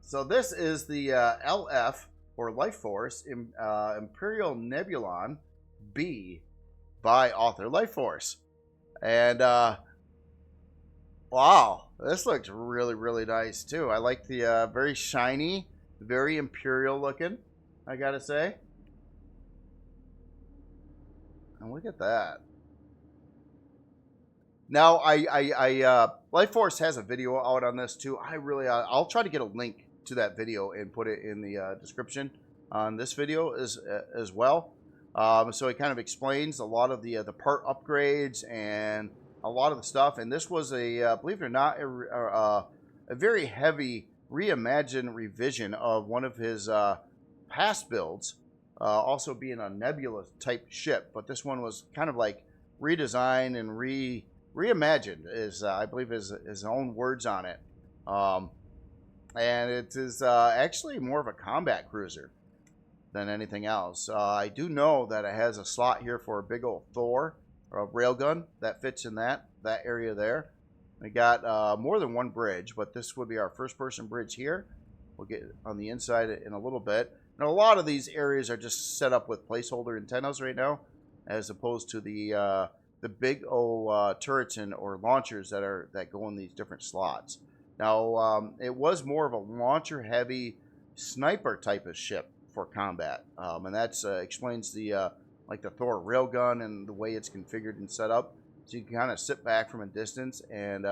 So this is the LF, or Life Force, Imperial Nebulon B by Author Life Force. And, wow, this looks really, really nice, too. I like the very shiny, very Imperial looking, I gotta say. And look at that. Now, Life Force has a video out on this, too. I'll try to get a link to that video and put it in the description on this video as well. So it kind of explains a lot of the part upgrades and a lot of the stuff. And this was believe it or not, a very heavy reimagined revision of one of his past builds, also being a Nebula type ship. But this one was kind of like redesigned and reimagined, I believe his own words on it. And it is actually more of a combat cruiser than anything else. I do know that it has a slot here for a big old Thor, or a railgun that fits in that area there. We got more than one bridge, but this would be our first person bridge here. We'll get on the inside in a little bit. And a lot of these areas are just set up with placeholder antennas right now, as opposed to the big old turrets or launchers that go in these different slots. Now, it was more of a launcher heavy sniper type of ship before combat, and that's explains the like the Thor railgun and the way it's configured and set up. So you can kind of sit back from a distance and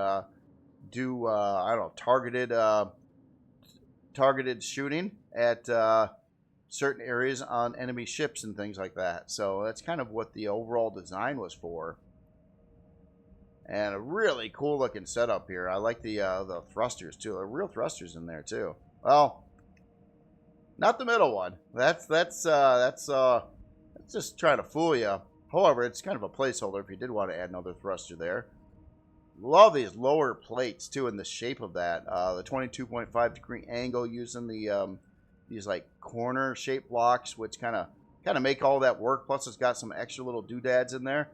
do I don't know, targeted shooting at certain areas on enemy ships and things like that. So that's kind of what the overall design was for. And a really cool looking setup here. I like the thrusters too. The real thrusters in there too. Well, not the middle one. That's just trying to fool you. However, it's kind of a placeholder if you did want to add another thruster there. Love these lower plates too in the shape of that. The 22.5 degree angle using the these like corner shaped blocks, which kind of make all that work. Plus, it's got some extra little doodads in there,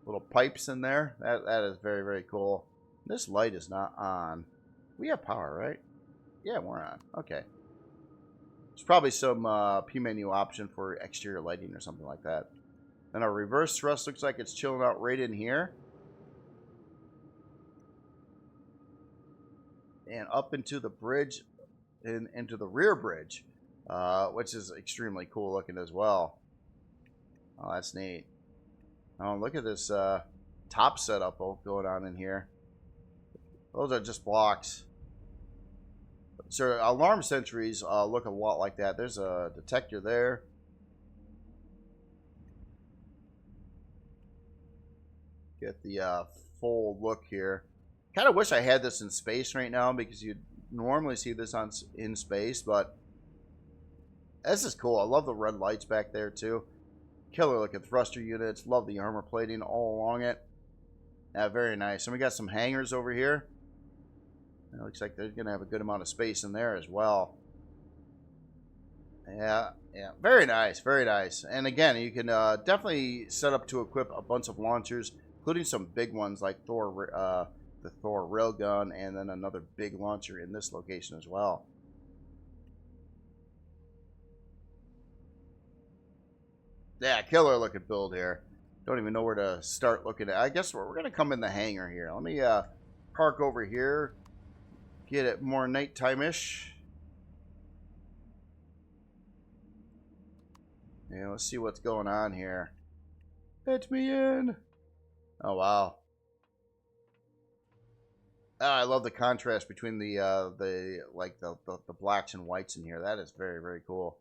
little pipes in there. That is very, very cool. This light is not on. We have power, right? Yeah, we're on. Okay. There's probably some P menu option for exterior lighting or something like that. Then our reverse thrust looks like it's chilling out right in here. And up into the bridge, into the rear bridge, which is extremely cool looking as well. Oh, that's neat. Oh, look at this top setup going on in here. Those are just blocks. So alarm sentries look a lot like that. There's a detector there. Get the full look here. Kind of wish I had this in space right now because you'd normally see this in space, but this is cool. I love the red lights back there too. Killer looking thruster units. Love the armor plating all along it. Yeah, very nice. And we got some hangars over here. It looks like they're going to have a good amount of space in there as well. Yeah. Very nice. Very nice. And again, you can definitely set up to equip a bunch of launchers, including some big ones like the Thor railgun, and then another big launcher in this location as well. Yeah, killer looking build here. Don't even know where to start looking at. I guess we're going to come in the hangar here. Let me park over here. Get it more nighttime-ish. Yeah, let's see what's going on here. Let me in. Oh, wow. Oh, I love the contrast between the blacks and whites in here. That is very, very cool.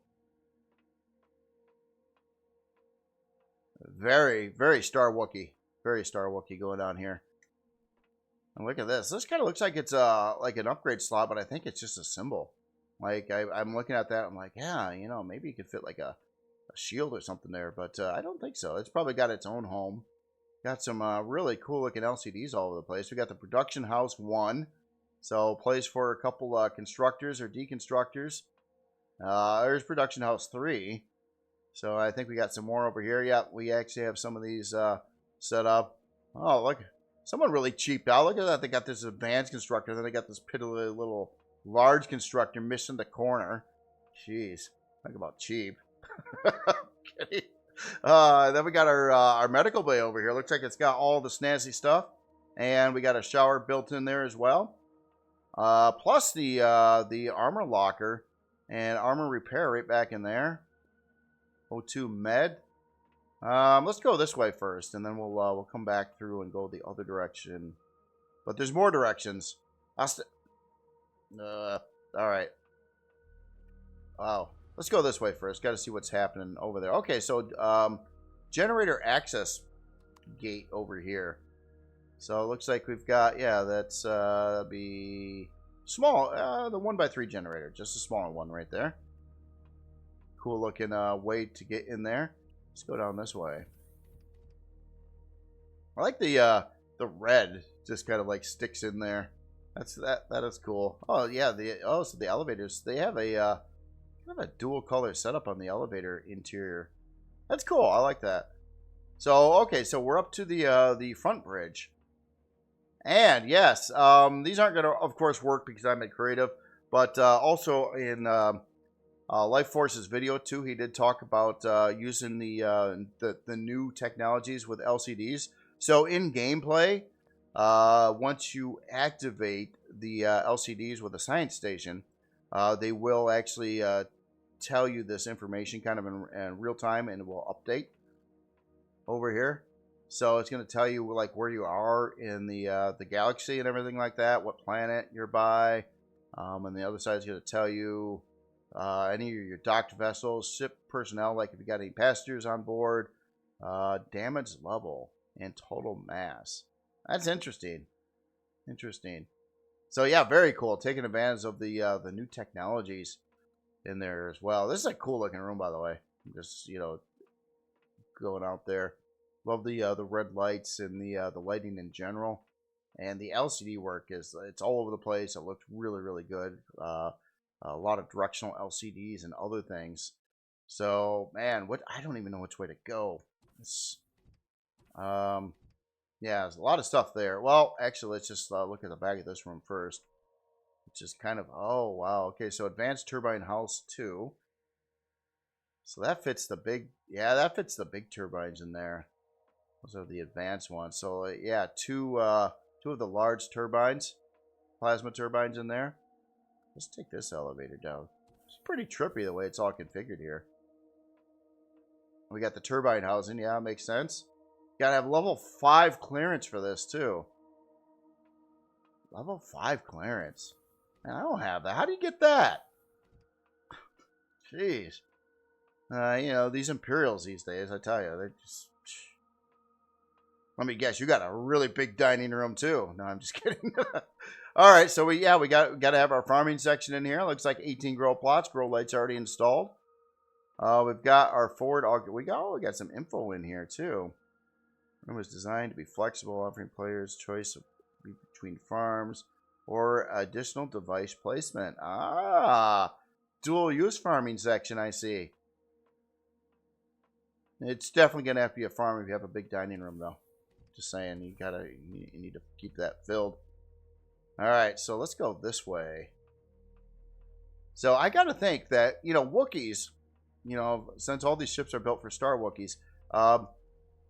Very, very Star Wookiee. Very Star Wookiee going on here. And look at this. This kind of looks like it's like an upgrade slot, but I think it's just a symbol. Like, I'm looking at that. I'm like, yeah, you know, maybe you could fit like a shield or something there. But I don't think so. It's probably got its own home. Got some really cool looking LCDs all over the place. We got the Production House 1. So, place for a couple constructors or deconstructors. There's Production House 3. So, I think we got some more over here. Yeah, we actually have some of these set up. Oh, look. Someone really cheaped out. Look at that. They got this advanced constructor. Then they got this piddly little large constructor missing the corner. Jeez. Talk about cheap. Okay. Then we got our medical bay over here. Looks like it's got all the snazzy stuff. And we got a shower built in there as well. Plus the armor locker and armor repair right back in there. O2 med. Let's go this way first, and then we'll come back through and go the other direction. But there's more directions. All right. Wow. Let's go this way first. Got to see what's happening over there. Okay, so generator access gate over here. So it looks like we've got, yeah, that's be small, the 1x3 generator, just a smaller one right there. Cool looking way to get in there. Let's go down this way. I like the red just kind of like sticks in there. That is cool. Oh yeah, so the elevators, they have a kind of a dual color setup on the elevator interior. That's cool. I like that. So okay, so we're up to the front bridge. And yes, these aren't going to, of course, work because I'm a creative, but also in Life Force's video too, he did talk about using the new technologies with LCDs. So in gameplay, once you activate the LCDs with a science station, they will actually tell you this information kind of in real time, and it will update over here. So it's going to tell you like where you are in the galaxy and everything like that, what planet you're by. And the other side is going to tell you any of your docked vessels, ship personnel, like if you got any passengers on board, damage level, and total mass. That's interesting. Interesting. So yeah, very cool. Taking advantage of the new technologies in there as well. This is a cool looking room, by the way. Just, you know, going out there. Love the red lights and the lighting in general. And the LCD work it's all over the place. It looks really, really good. A lot of directional LCDs and other things. So, man, I don't even know which way to go. Yeah, there's a lot of stuff there. Well, actually, let's just look at the back of this room first. Which is kind of, oh, wow. Okay, so Advanced Turbine House 2. So that fits the big, yeah, that fits the big turbines in there. Those are the advanced ones. So, yeah, two of the large turbines, plasma turbines in there. Let's take this elevator down. It's pretty trippy the way it's all configured here. We got the turbine housing. Yeah, makes sense. Got to have level 5 clearance for this, too. Level 5 clearance. Man, I don't have that. How do you get that? Jeez. You know, these Imperials these days, I tell you, they're just... Let me guess, you got a really big dining room, too. No, I'm just kidding. All right, so we got to have our farming section in here. Looks like 18 grow plots. Grow lights already installed. We've got our forward. We got some info in here too. It was designed to be flexible, offering players choice between farms or additional device placement. Dual use farming section. I see. It's definitely gonna have to be a farm if you have a big dining room, though. Just saying, you need to keep that filled. All right, so let's go this way. So I got to think that, you know, Wookiees, you know, since all these ships are built for Star Wookiees,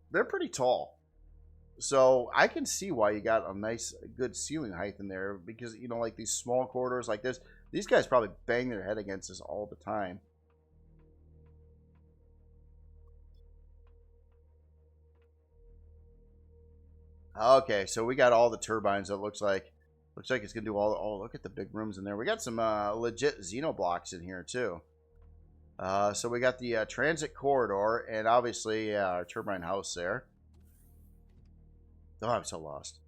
they're pretty tall. So I can see why you got a nice, good ceiling height in there because, you know, like these small corridors like this, these guys probably bang their head against this all the time. Okay, so we got all the turbines. It looks like it's gonna do all. Oh, look at the big rooms in there. We got some legit Xenoblocks in here too. So we got the transit corridor and obviously our turbine house there. Oh, I'm so lost.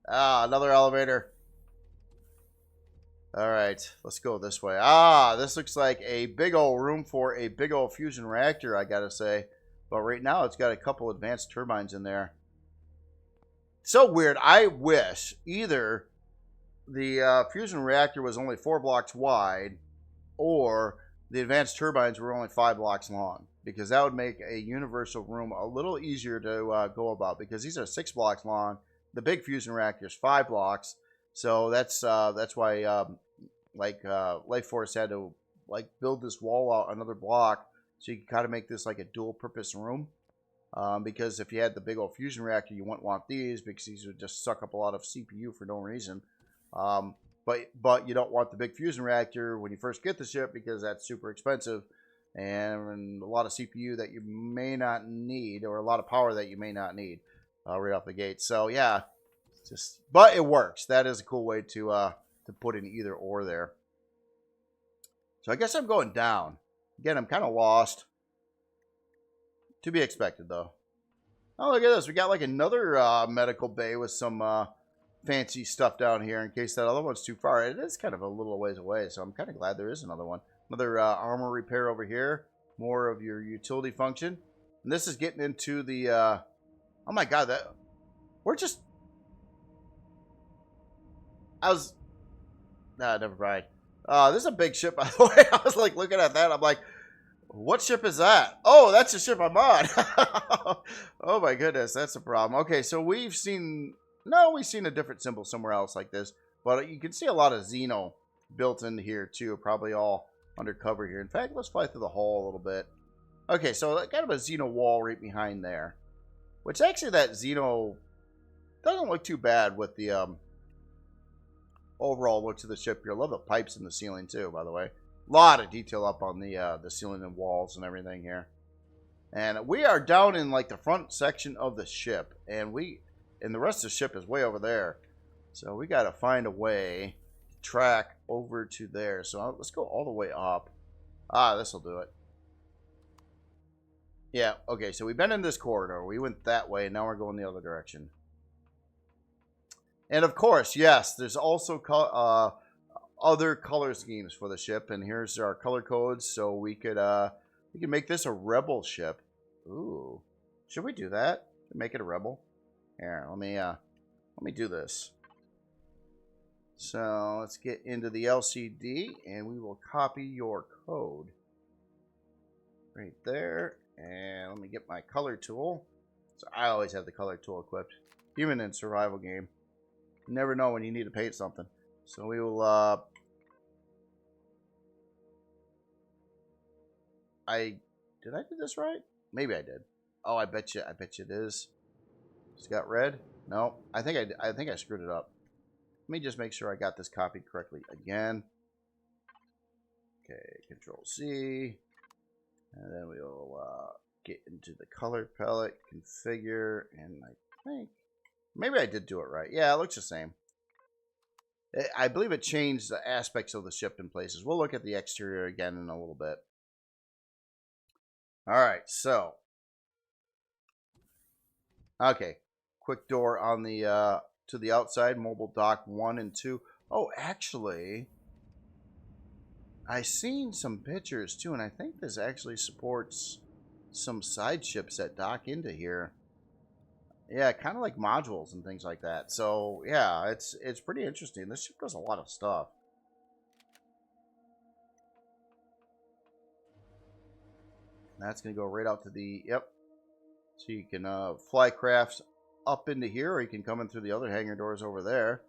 Another elevator. All right, let's go this way. This looks like a big old room for a big old fusion reactor, I gotta say. But right now it's got a couple advanced turbines in there. So weird. I wish either the fusion reactor was only 4 blocks wide or the advanced turbines were only 5 blocks long, because that would make a universal room a little easier to go about, because these are 6 blocks long. The big fusion reactor is 5 blocks. So that's why Life Force had to like build this wall out another block so you can kind of make this like a dual purpose room. Because if you had the big old fusion reactor, you wouldn't want these because these would just suck up a lot of CPU for no reason. But you don't want the big fusion reactor when you first get the ship because that's super expensive and a lot of CPU that you may not need, or a lot of power that you may not need right off the gate. So yeah, but it works. That is a cool way to put in either or there. So I guess I'm going down. Again, I'm kind of lost. To be expected, though. Oh, look at this. We got like another medical bay with some fancy stuff down here in case that other one's too far. It is kind of a little ways away, so I'm kind of glad there is another one. Another armor repair over here. More of your utility function. And this is getting into the... oh my god, we're just... never mind. This is a big ship, by the way. I was like looking at that. I'm like... What ship is that? Oh, that's the ship I'm on. Oh my goodness, that's a problem. Okay, so we've seen a different symbol somewhere else like this, but you can see a lot of Xeno built in here too, probably all undercover here. In fact, let's fly through the hall a little bit. Okay, so kind of a Xeno wall right behind there, which actually that Xeno doesn't look too bad with the overall looks of the ship here. I love the pipes in the ceiling too, by the way. lot of detail up on the ceiling and walls and everything here. And we are down in like the front section of the ship, and the rest of the ship is way over there. So we got to find a way to track over to there. So let's go all the way up. This will do it. Yeah, okay, so we've been in this corridor. We went that way, and now we're going the other direction. And of course, yes, there's also other color schemes for the ship, and here's our color codes, so we can make this a rebel ship. Ooh, should we do that? Make it a rebel? Here, let me do this. So let's get into the LCD, and we will copy your code right there. And let me get my color tool. So I always have the color tool equipped, even in survival game. You never know when you need to paint something. So we will. Did I do this right? Maybe I did. Oh, I bet you it is. It's got red. No, I think I screwed it up. Let me just make sure I got this copied correctly again. Okay, Control C. And then we'll get into the color palette, configure, and I think maybe I did do it right. Yeah, it looks the same. I believe it changed the aspects of the ship in places. We'll look at the exterior again in a little bit. All right, so okay, quick door on the to the outside, mobile dock 1 and 2. Oh, actually, I seen some pictures too, and I think this actually supports some side ships that dock into here. Yeah, kind of like modules and things like that. So yeah, it's pretty interesting. This ship does a lot of stuff. That's gonna go right out to the So you can fly crafts up into here, or you can come in through the other hangar doors over there.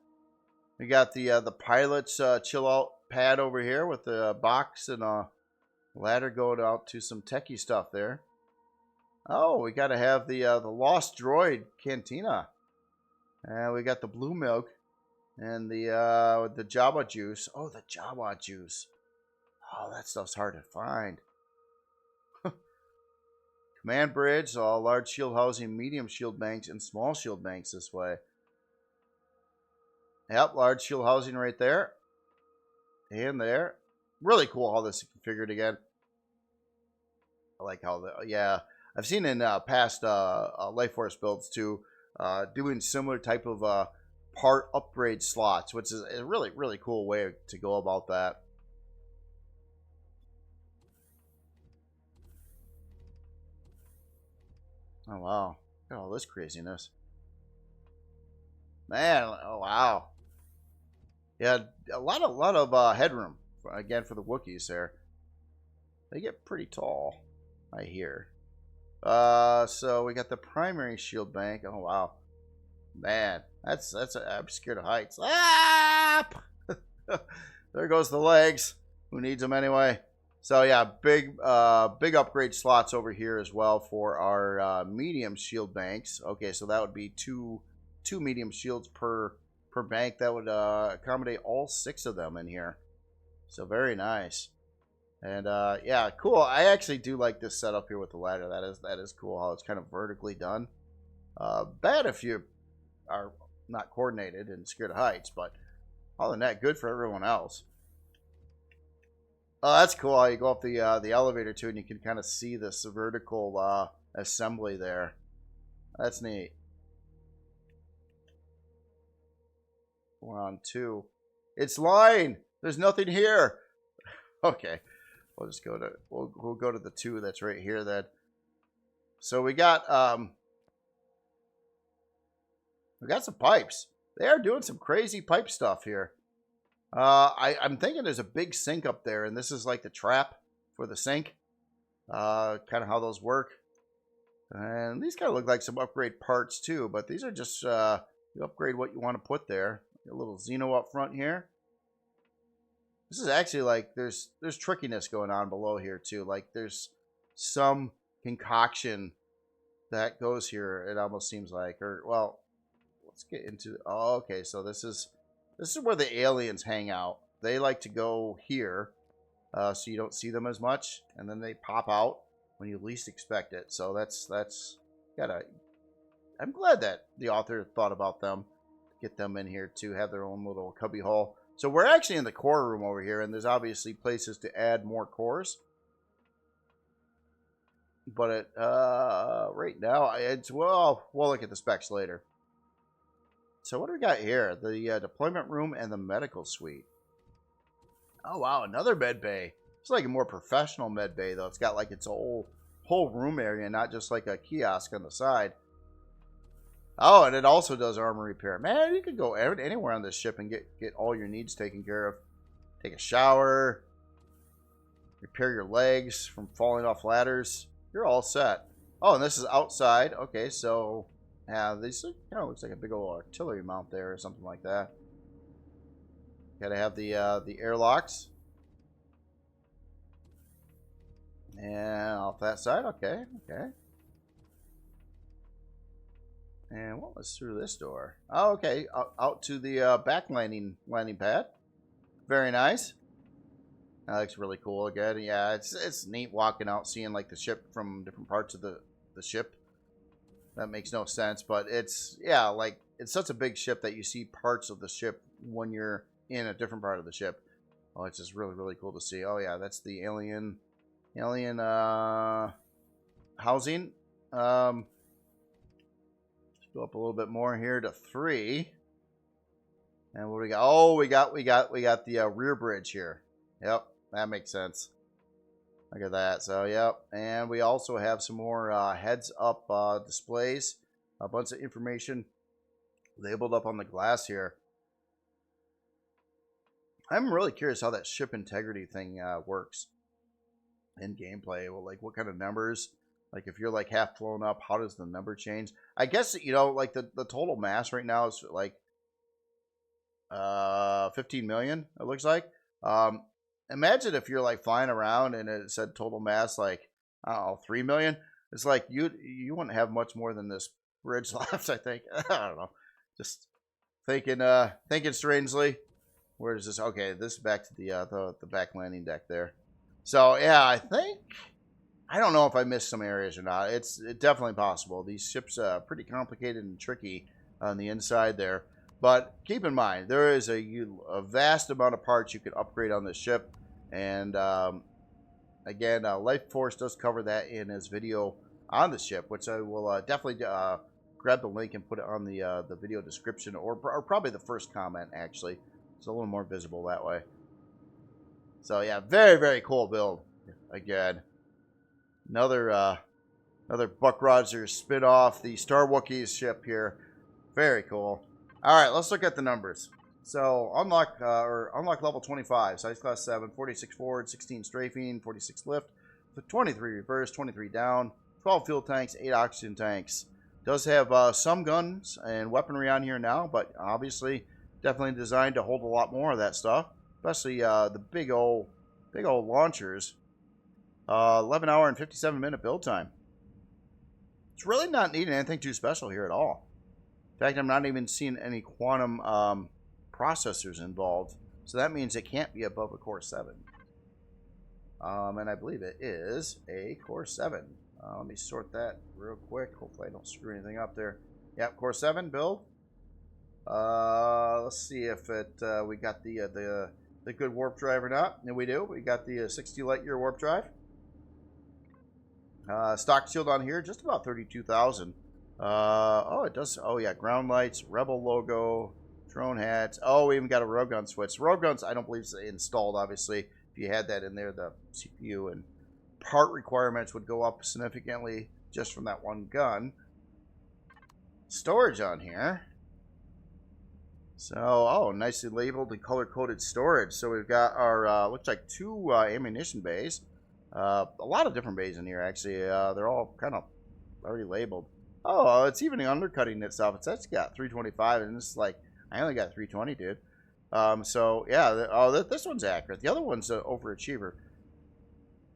We got the pilot's chill out pad over here with the box and a ladder going out to some techie stuff there. Oh, we got to have the Lost Droid Cantina, and we got the blue milk and the Java juice. Oh, the Java juice. Oh, that stuff's hard to find. Command bridge, all large shield housing, medium shield banks, and small shield banks this way. Yep, large shield housing right there. And there. Really cool how this is configured again. I like how yeah. I've seen in past Life Force builds too, doing similar type of part upgrade slots, which is a really, really cool way to go about that. Oh, wow. Look at all this craziness. Man, oh, wow. Yeah, a lot of headroom, again, for the Wookiees there. They get pretty tall, I hear. So we got the primary shield bank. Oh, wow. Man, I'm scared of heights. Ah! There goes the legs. Who needs them anyway? So yeah, big upgrade slots over here as well for our medium shield banks. Okay, so that would be two medium shields per bank. That would accommodate all 6 of them in here. So very nice. And yeah, cool. I actually do like this setup here with the ladder. That is cool how it's kind of vertically done. Bad if you are not coordinated and scared of heights, but other than that, good for everyone else. Oh, that's cool how you go up the elevator too, and you can kind of see this vertical assembly there. That's neat. We're on 2. It's lying. There's nothing here. Okay, we'll just go to we'll go to the 2 that's right here then. So we got some pipes. They are doing some crazy pipe stuff here. I'm thinking there's a big sink up there, and this is like the trap for the sink. Kind of how those work. And these kind of look like some upgrade parts too, but these are just you upgrade what you want to put there. A little Xeno up front here. This is actually like there's trickiness going on below here too. Like there's some concoction that goes here. It almost seems like, or well, let's get into. Oh, okay. So this is where the aliens hang out. They like to go here, so you don't see them as much, and then they pop out when you least expect it. So that's gotta. I'm glad that the author thought about them, get them in here to have their own little cubby hole. So we're actually in the core room over here, and there's obviously places to add more cores. But right now, it's we'll look at the specs later. So what do we got here? The deployment room and the medical suite. Oh wow, another med bay. It's like a more professional med bay though. It's got like its whole room area, not just like a kiosk on the side. Oh, and it also does armor repair. Man, you could go anywhere on this ship and get all your needs taken care of. Take a shower, repair your legs from falling off ladders. You're all set. Oh, and this is outside. Okay, so yeah, this looks like a big old artillery mount there or something like that. Got to have the airlocks. And off that side. Okay. And what was through this door? Oh, okay. Out to the back landing pad. Very nice. That looks really cool again. Yeah, it's neat walking out, seeing like the ship from different parts of the ship. That makes no sense, but it's like it's such a big ship that you see parts of the ship when you're in a different part of the ship. Oh, it's just really, really cool to see. Oh yeah, that's the alien housing. Let's go up a little bit more here to 3. And what do we got? Oh, we got the rear bridge here. Yep, that makes sense. Look at that. So, yep. And we also have some more heads-up displays. A bunch of information labeled up on the glass here. I'm really curious how that ship integrity thing works in gameplay. Well, like, what kind of numbers? Like, if you're, like, half blown up, how does the number change? I guess, like, the total mass right now is, like, 15 million, it looks like. Imagine if you're like flying around and it said total mass like, I don't know, 3 million. It's like you wouldn't have much more than this bridge left, I think. I don't know. Just thinking strangely. Where is this? Okay, this is back to the back landing deck there. So yeah, I don't know if I missed some areas or not. It's definitely possible. These ships are pretty complicated and tricky on the inside there. But keep in mind, there is a vast amount of parts you could upgrade on this ship. And again, Life Force does cover that in his video on the ship, which I will definitely grab the link and put it on the video description, or probably the first comment, actually. It's a little more visible that way. So yeah, very, very cool build. Again, another Buck Rogers spin-off, the Star Wookiees ship here. Very cool. All right, let's look at the numbers. So unlock level 25, size class 7, 46 forward, 16 strafing, 46 lift, 23 reverse, 23 down, 12 fuel tanks, 8 oxygen tanks. Does have some guns and weaponry on here now, but obviously definitely designed to hold a lot more of that stuff, especially the big old launchers. 11 hour and 57 minute build time. It's really not needing anything too special here at all. In fact, I'm not even seeing any quantum processors involved. So that means it can't be above a Core 7. And I believe it is a Core 7. Let me sort that real quick. Hopefully I don't screw anything up there. Yep, Core 7 build. Let's see if we got the good warp drive or not. And we do. We got the 60 light year warp drive. Stock shield on here, just about 32,000. Oh, it does. Oh, yeah. Ground lights, Rebel logo, drone hats. Oh, we even got a railgun switch. Railguns, I don't believe is installed, obviously. If you had that in there, the CPU and part requirements would go up significantly just from that one gun. Storage on here. So, oh, nicely labeled and color-coded storage. So we've got our, looks like 2 ammunition bays. A lot of different bays in here, actually. They're all kind of already labeled. Oh, it's even undercutting itself. It's actually got 325, and it's like, I only got 320, dude. So, yeah, this one's accurate. The other one's an overachiever.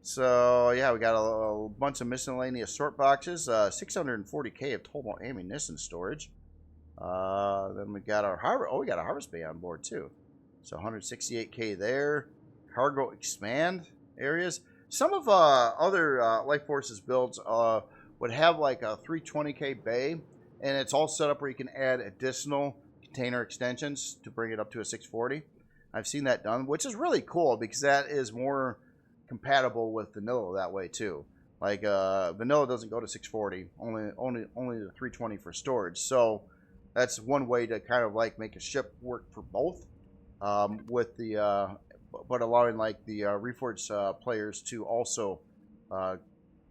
So, yeah, we got a bunch of miscellaneous sort boxes. 640K of total ammunition storage. Then we got our we got a harvest bay on board, too. So, 168K there. cargo expand areas. Some of other Life Forces builds would have like a 320k bay, and it's all set up where you can add additional container extensions to bring it up to a 640. I've seen that done, which is really cool because that is more compatible with vanilla that way too. Like vanilla doesn't go to 640, only the 320 for storage. So that's one way to kind of like make a ship work for both, with the but allowing like the Reforged players to also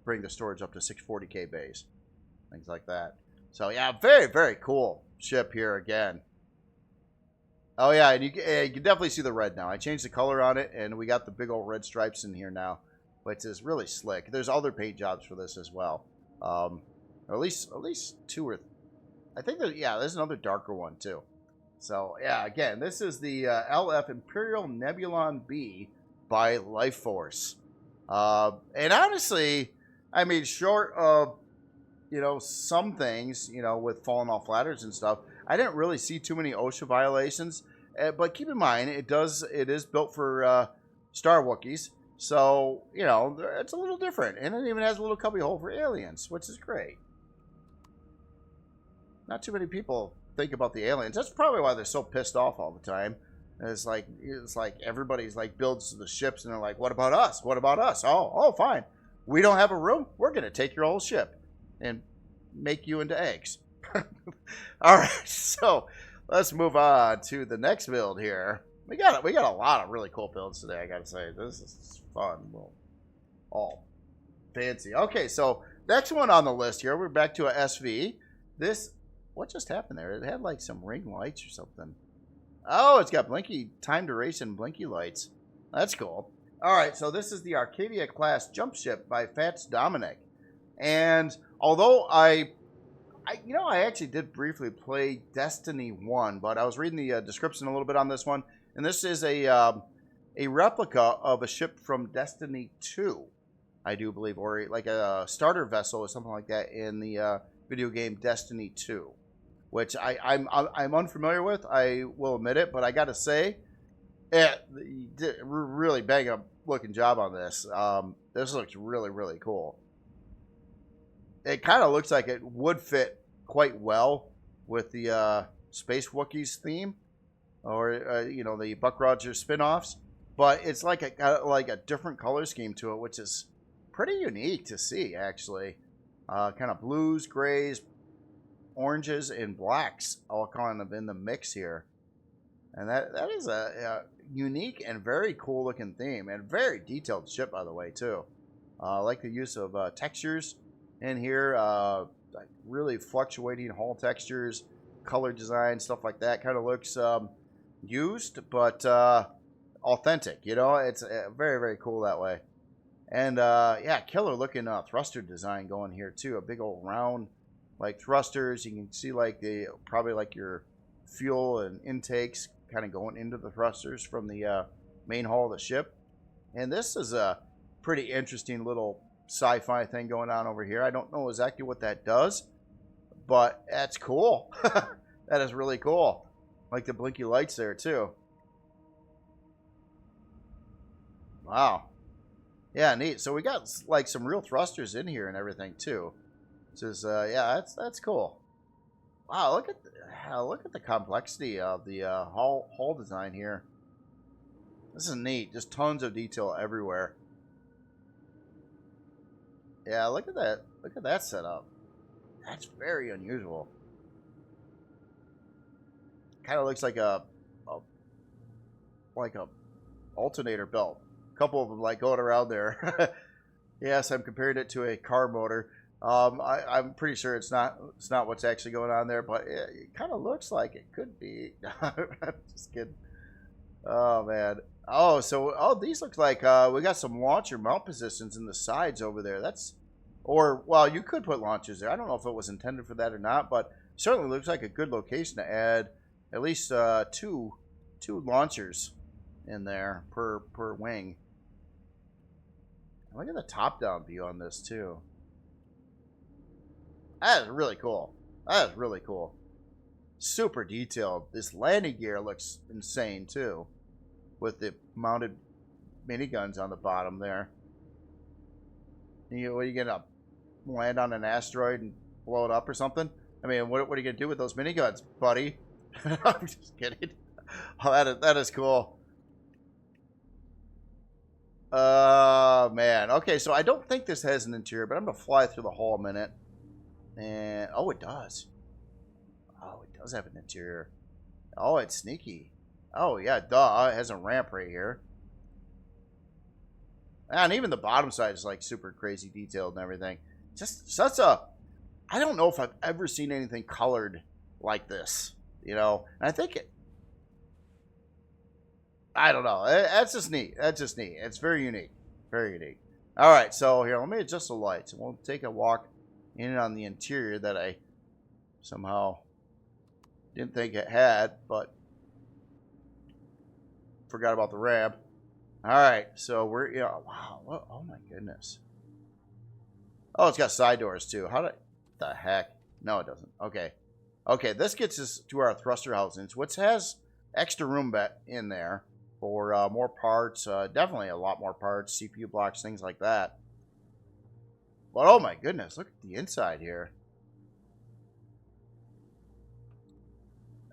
bring the storage up to 640k bays, things like that. So yeah, very, very cool ship here again. Oh yeah, and you can definitely see the red now. I changed the color on it, and we got the big old red stripes in here now, which is really slick. There's other paint jobs for this as well, or at least two or I think there's another darker one too. So yeah, again, this is the LF Imperial Nebulon B by Life Force, and honestly, I mean, short of some things with falling off ladders and stuff, I didn't really see too many OSHA violations, but keep in mind it is built for Star Wookiees, so it's a little different, and it even has a little cubby hole for aliens, which is great. Not too many people think about the aliens. That's probably why they're so pissed off all the time. It's like everybody's like builds the ships, and they're like, "What about us? What about us? Oh, fine. We don't have a room. We're gonna take your whole ship and make you into eggs." All right, so let's move on to the next build here. We got a lot of really cool builds today, I gotta say. This is fun. Well, all fancy. Okay, so next one on the list here, we're back to a SV. What just happened there? It had like some ring lights or something. Oh, it's got blinky time duration blinky lights. That's cool. All right, so this is the Arcadia class jump ship by Fats Dominic. And although I actually did briefly play Destiny 1, but I was reading the description a little bit on this one, and this is a replica of a ship from Destiny 2, I do believe, or like a starter vessel or something like that in the video game Destiny 2, which I'm unfamiliar with. I will admit it, but I got to say, you did a really bang up looking job on this. This looks really, really cool. It kind of looks like it would fit quite well with the Space Wookiees theme, or the Buck Rogers spin-offs. But it's like a different color scheme to it, which is pretty unique to see, actually. Kind of blues, grays, oranges, and blacks all kind of in the mix here. And that is a unique and very cool looking theme, and very detailed ship, by the way, too. I like the use of textures in here, like really fluctuating hull textures, color design, stuff like that. Kind of looks used, but authentic. It's very, very cool that way. And yeah, killer looking thruster design going here too. A big old round like thrusters. You can see like probably like your fuel and intakes kind of going into the thrusters from the main hull of the ship. And this is a pretty interesting little sci-fi thing going on over here. I don't know exactly what that does, but that's cool. That is really cool. Like the blinky lights there too. Wow. Yeah, neat. So we got like some real thrusters in here and everything too. Which is yeah, that's cool. Wow, look at the complexity of the hull design here. This is neat. Just tons of detail everywhere. Yeah, look at that. Look at that setup. That's very unusual. Kind of looks like a alternator belt. A couple of them like going around there. Yes, I'm comparing it to a car motor. I'm pretty sure it's not what's actually going on there, but it kind of looks like it could be. I'm just kidding. Oh man. Oh, these look like we got some launcher mount positions in the sides over there. Well, you could put launchers there. I don't know if it was intended for that or not, but certainly looks like a good location to add at least two launchers in there per wing. Look at the top-down view on this too. That is really cool. That is really cool. Super detailed. This landing gear looks insane too, with the mounted miniguns on the bottom there. What are you gonna land on an asteroid and blow it up or something? I mean, what are you gonna do with those miniguns, buddy? I'm just kidding. Oh, that is cool. Man. Okay, so I don't think this has an interior, but I'm gonna fly through the hall a minute. And oh, it does. Oh, it does have an interior. Oh, it's sneaky. Oh yeah, duh. It has a ramp right here. And even the bottom side is like super crazy detailed and everything. Just such a... I don't know if I've ever seen anything colored like this. You know? And I think it... I don't know. That's just neat. That's just neat. It's very unique. Very unique. Alright, so here, let me adjust the lights. And we'll take a walk in on the interior that I somehow didn't think it had, but forgot about the ramp. Alright, so we're... Yeah, wow. What, oh my goodness. Oh, it's got side doors too. How did... The heck? No, it doesn't. Okay. Okay, this gets us to our thruster housings, which has extra room in there for more parts. Definitely a lot more parts, CPU blocks, things like that. But oh my goodness, look at the inside here.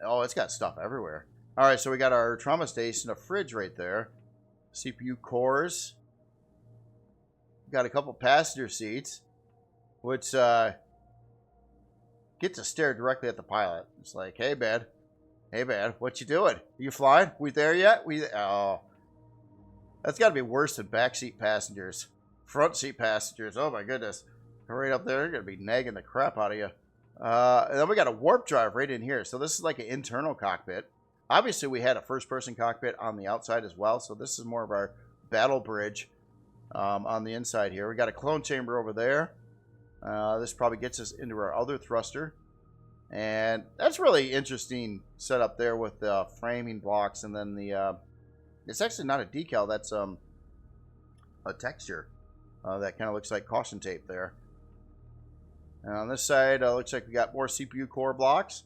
Oh, it's got stuff everywhere. All right, so we got our trauma station, a fridge right there, CPU cores. Got a couple passenger seats, which get to stare directly at the pilot. It's like, hey, man, what you doing? Are you flying? We there yet? Oh, that's got to be worse than backseat passengers. Front seat passengers, oh my goodness. Right up there, they're going to be nagging the crap out of you. And then we got a warp drive right in here. So this is like an internal cockpit. Obviously, we had a first-person cockpit on the outside as well. So this is more of our battle bridge on the inside here. We got a clone chamber over there. This probably gets us into our other thruster. And that's really interesting setup there with the framing blocks. And then the... it's actually not a decal. That's a texture. That kind of looks like caution tape there. And on this side, looks like we got more CPU core blocks.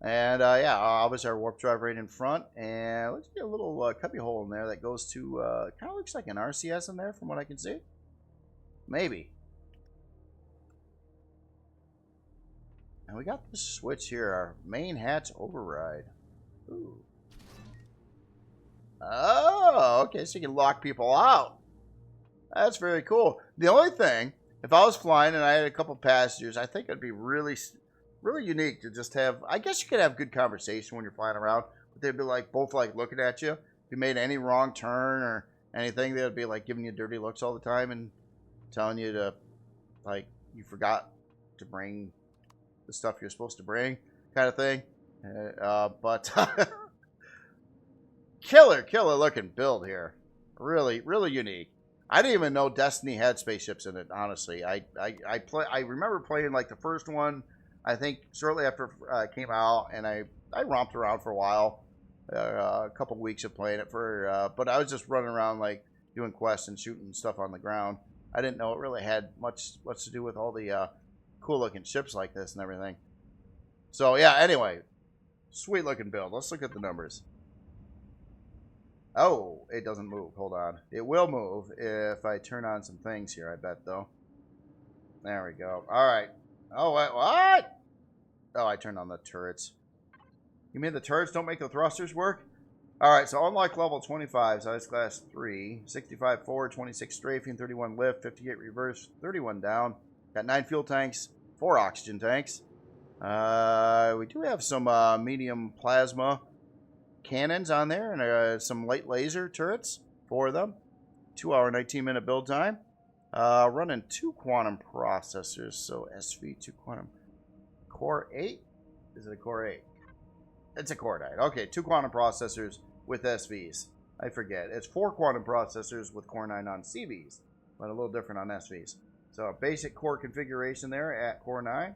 And yeah, obviously our warp drive right in front. And let's get a little cubby hole in there that goes to, kind of looks like an RCS in there from what I can see. Maybe. And we got this switch here, our main hatch override. Ooh. Oh, okay, so you can lock people out. That's very cool. The only thing, if I was flying and I had a couple passengers, I think it'd be really unique to just have, I guess you could have good conversation when you're flying around, but they'd be like, both like looking at you. If you made any wrong turn or anything, they'd be like giving you dirty looks all the time and telling you to, like, you forgot to bring the stuff you're supposed to bring, kind of thing. But killer looking build here. Really unique. I didn't even know Destiny had spaceships in it, honestly. I remember playing like the first one, I think shortly after it came out, and I romped around for a while, a couple weeks of playing it but I was just running around like doing quests and shooting stuff on the ground. I didn't know it really had much to do with all the cool looking ships like this and everything. So yeah, anyway, sweet looking build. Let's look at the numbers. Oh, it doesn't move. Hold on. It will move if I turn on some things here, I bet, though. There we go. All right. Oh, what? Oh, I turned on the turrets. You mean the turrets don't make the thrusters work? All right, so unlock level 25, size class 3, 65 forward, 26 strafing, 31 lift, 58 reverse, 31 down. Got 9 fuel tanks, 4 oxygen tanks. We do have some medium plasma cannons on there and some light laser turrets, 4 of them. 2 hour, 19-minute build time. Running 2 quantum processors, so SV2 quantum. Core 8? Is it a Core 8? It's a Core 9. Okay, 2 quantum processors with SVs. I forget. It's 4 quantum processors with Core 9 on CVs, but a little different on SVs. So basic core configuration there at Core 9.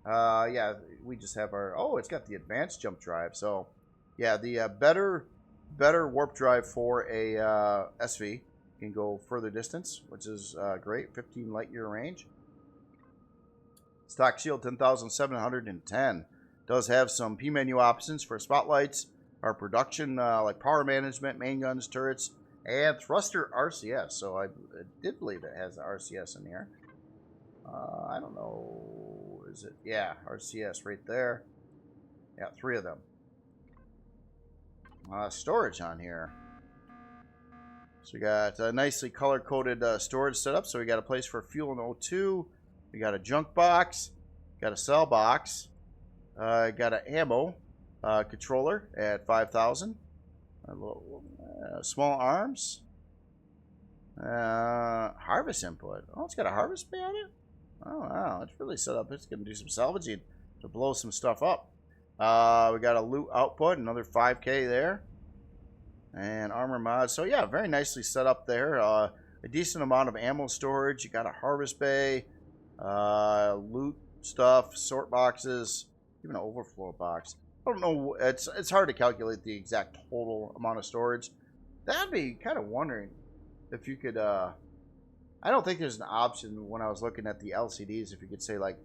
Yeah, we just have our... Oh, it's got the advanced jump drive. So, yeah, the better warp drive for a SV. Can go further distance, which is great. 15 light year range. Stock shield 10,710. Does have some P menu options for spotlights, our production, like power management, main guns, turrets, and thruster RCS. So I did believe it has the RCS in here. I don't know. Is it? Yeah, RCS right there. Yeah, 3 of them. Storage on here. So we got a nicely color-coded storage setup. So we got a place for fuel and O2. We got a junk box. Got a cell box. Got an ammo controller at 5,000. Small arms. Harvest input. Oh, it's got a harvest bay on it? Oh, wow. It's really set up. It's going to do some salvaging to blow some stuff up. We got a loot output. Another 5K there. And armor mods. So, yeah, very nicely set up there. A decent amount of ammo storage. You got a harvest bay. Loot stuff. Sort boxes. Even an overflow box. I don't know. It's hard to calculate the exact total amount of storage. That'd be kind of wondering if you could. I don't think there's an option when I was looking at the LCDs if you could say like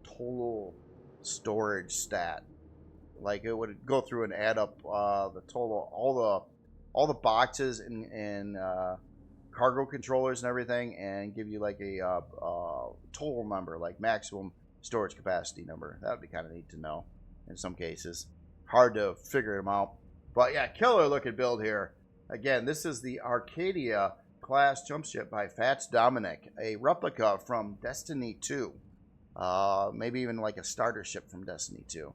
total storage stat. Like it would go through and add up the total, all the boxes and cargo controllers and everything, and give you like a total number, like maximum storage capacity number. That would be kind of neat to know. In some cases, hard to figure them out. But yeah, killer looking build here. Again, this is the Arcadia class jump ship by Fats Dominic, a replica from Destiny 2. Maybe even like a starter ship from Destiny 2,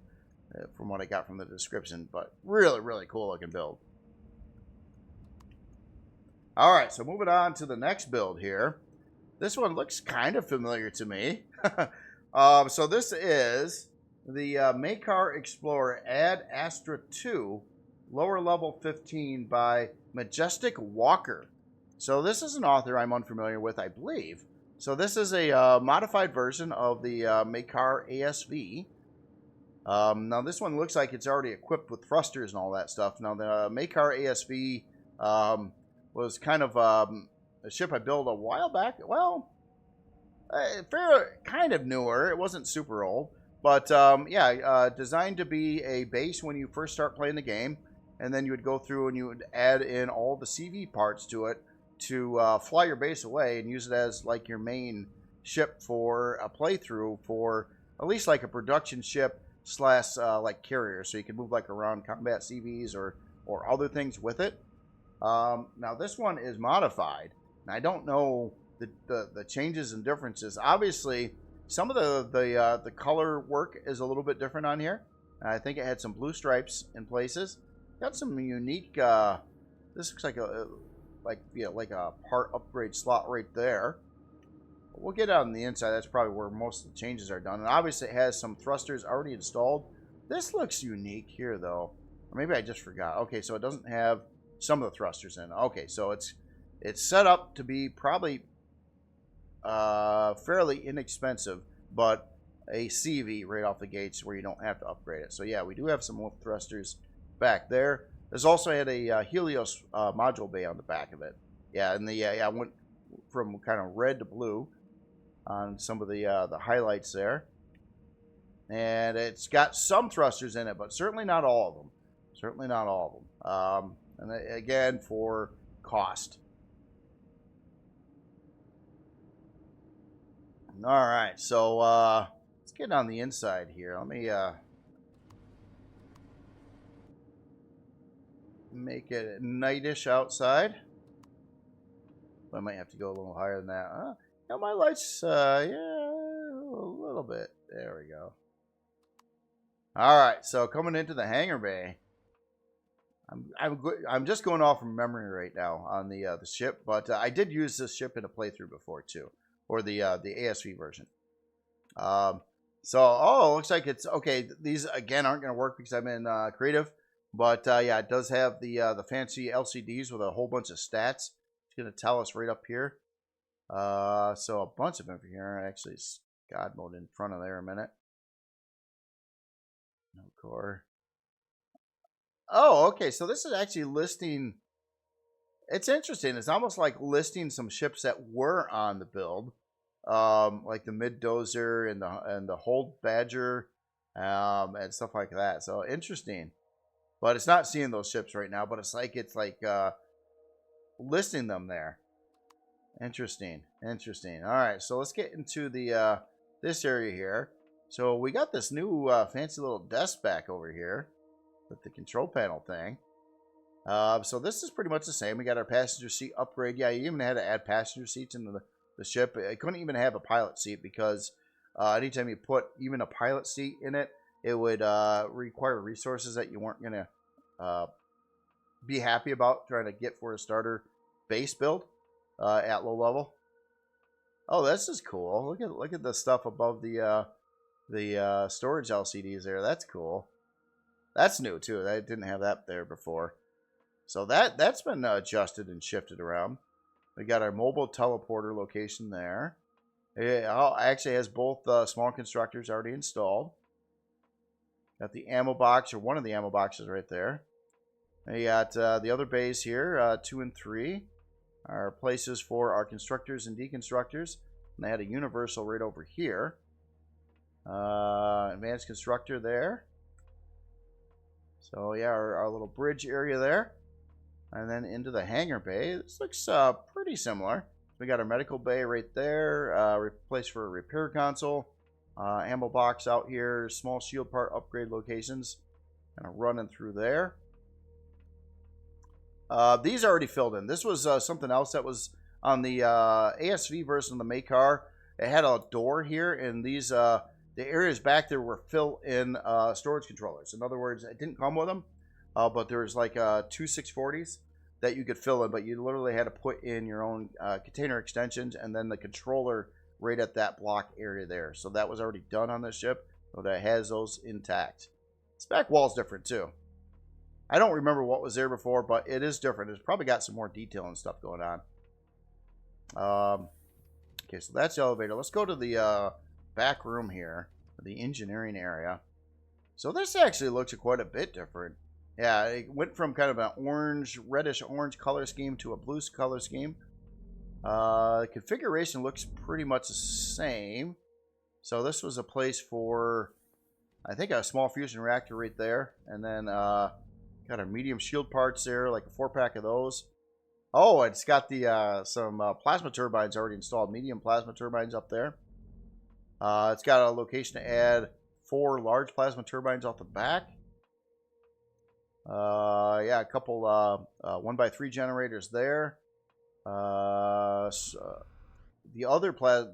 from what I got from the description. But really, really cool looking build. All right, so moving on to the next build here. This one looks kind of familiar to me. So this is the Macar Explorer Ad Astra 2, lower level 15 by Majestic Walker. So this is an author I'm unfamiliar with, I believe. So this is a modified version of the Macar ASV. Now this one looks like it's already equipped with thrusters and all that stuff. Now the Macar ASV was kind of a ship I built a while back. Well, kind of newer. It wasn't super old. But yeah, designed to be a base when you first start playing the game. And then you would go through and you would add in all the CV parts to it to fly your base away and use it as like your main ship for a playthrough for at least like a production ship slash like carrier. So you can move like around combat CVs or other things with it. Now this one is modified. And I don't know the changes and differences. Obviously, some of the color work is a little bit different on here. I think it had some blue stripes in places. Got some unique. This looks like a part upgrade slot right there. But we'll get out on the inside. That's probably where most of the changes are done. And obviously, it has some thrusters already installed. This looks unique here, though. Or maybe I just forgot. Okay, so it doesn't have some of the thrusters in. Okay, so it's set up to be probably fairly inexpensive, but a CV right off the gates where you don't have to upgrade it. So yeah, we do have some more thrusters back there. There's also had a Helios module bay on the back of it. Yeah, and I went from kind of red to blue on some of the highlights there. And it's got some thrusters in it, but certainly not all of them. Certainly not all of them. And again, for cost. All right, so let's get on the inside here. Let me make it nightish outside. I might have to go a little higher than that. Yeah, my lights, yeah, a little bit. There we go. All right, so coming into the hangar bay. I'm just going off from memory right now on the ship, but I did use this ship in a playthrough before too, or the ASV version. So looks like it's okay. These again aren't going to work because I'm in creative, but yeah, it does have the fancy LCDs with a whole bunch of stats. It's going to tell us right up here. So a bunch of them here. Actually, it's God mode in front of there a minute. No core. Oh, okay. So this is actually listing. It's interesting. It's almost like listing some ships that were on the build, like the Mid Dozer and the Hold Badger, and stuff like that. So interesting. But it's not seeing those ships right now, but it's like listing them there. Interesting. Interesting. All right, so let's get into the this area here. So we got this new fancy little desk back over here with the control panel thing. So this is pretty much the same. We got our passenger seat upgrade. Yeah, you even had to add passenger seats into the ship. I couldn't even have a pilot seat because anytime you put even a pilot seat in it, it would require resources that you weren't going to be happy about trying to get for a starter base build at low level. Oh, this is cool. Look at the stuff above the storage LCDs there. That's cool. That's new too. I didn't have that there before. So that's been adjusted and shifted around. We got our mobile teleporter location there. It actually has both small constructors already installed. Got the ammo box, or one of the ammo boxes right there. And you got the other bays here, 2 and 3. Are places for our constructors and deconstructors. And they had a universal right over here. Advanced constructor there. So yeah, our little bridge area there. And then into the hangar bay. This looks pretty similar. We got our medical bay right there. Place for a repair console. Ammo box out here. Small shield part upgrade locations. Kind of running through there. These are already filled in. This was something else that was on the ASV version of the Macar. It had a door here, and these the areas back there were fill-in storage controllers. In other words, it didn't come with them, but there was like 2 640s that you could fill in, but you literally had to put in your own container extensions and then the controller right at that block area there. So that was already done on this ship, so that has those intact. This back wall's different too. I don't remember what was there before, but it is different. It's probably got some more detail and stuff going on. Okay, so that's the elevator. Let's go to the back room here, the engineering area. So this actually looks quite a bit different. Yeah, it went from kind of an orange, reddish-orange color scheme to a blue color scheme. The configuration looks pretty much the same. So this was a place for, I think, a small fusion reactor right there. And then got our medium shield parts there, like a 4-pack of those. Oh, it's got the some plasma turbines already installed. Medium plasma turbines up there. It's got a location to add 4 large plasma turbines off the back. Yeah, a couple 1x3 generators there. The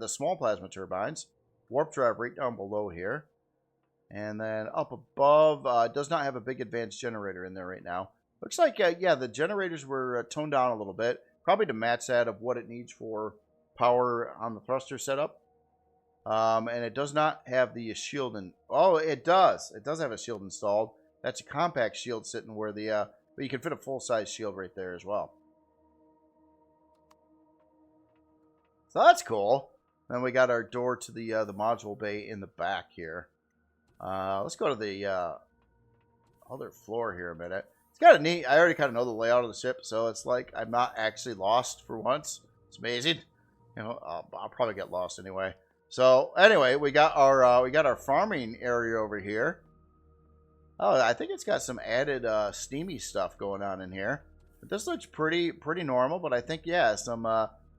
small plasma turbines. Warp drive right down below here. And then up above, does not have a big advanced generator in there right now. Looks like, yeah, the generators were toned down a little bit. Probably to match that of what it needs for power on the thruster setup. And it does not have the shield in. Oh, it does. It does have a shield installed. That's a compact shield sitting where the, but you can fit a full-size shield right there as well. So that's cool. Then we got our door to the module bay in the back here. Let's go to the other floor here a minute. It's kind of neat. I already kind of know the layout of the ship, so it's like I'm not actually lost for once. It's amazing. You know, I'll probably get lost anyway. So anyway, we got our farming area over here. Oh, I think it's got some added steamy stuff going on in here. But this looks pretty normal, but I think, yeah, some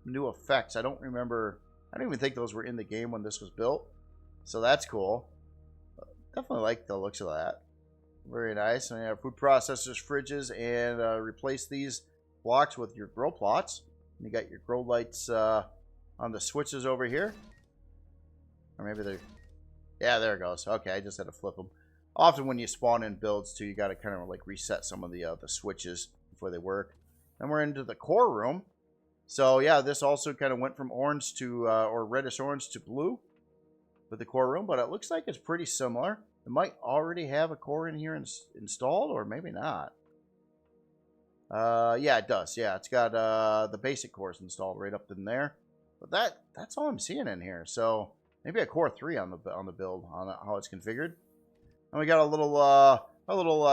new effects. I don't remember. I don't even think those were in the game when this was built. So that's cool. Definitely like the looks of that. Very nice. And you have food processors, fridges, and replace these blocks with your grow plots. And you got your grow lights on the switches over here. Or maybe they're... Yeah, there it goes. Okay, I just had to flip them. Often when you spawn in builds too, you got to kind of like reset some of the switches before they work. Then we're into the core room. So yeah, this also kind of went from orange to, or reddish orange to blue with the core room, but it looks like it's pretty similar. It might already have a core in here installed, or maybe not. Yeah, it does. Yeah, it's got the basic cores installed right up in there. But that's all I'm seeing in here. So maybe a core 3 on the build on how it's configured. And we got a little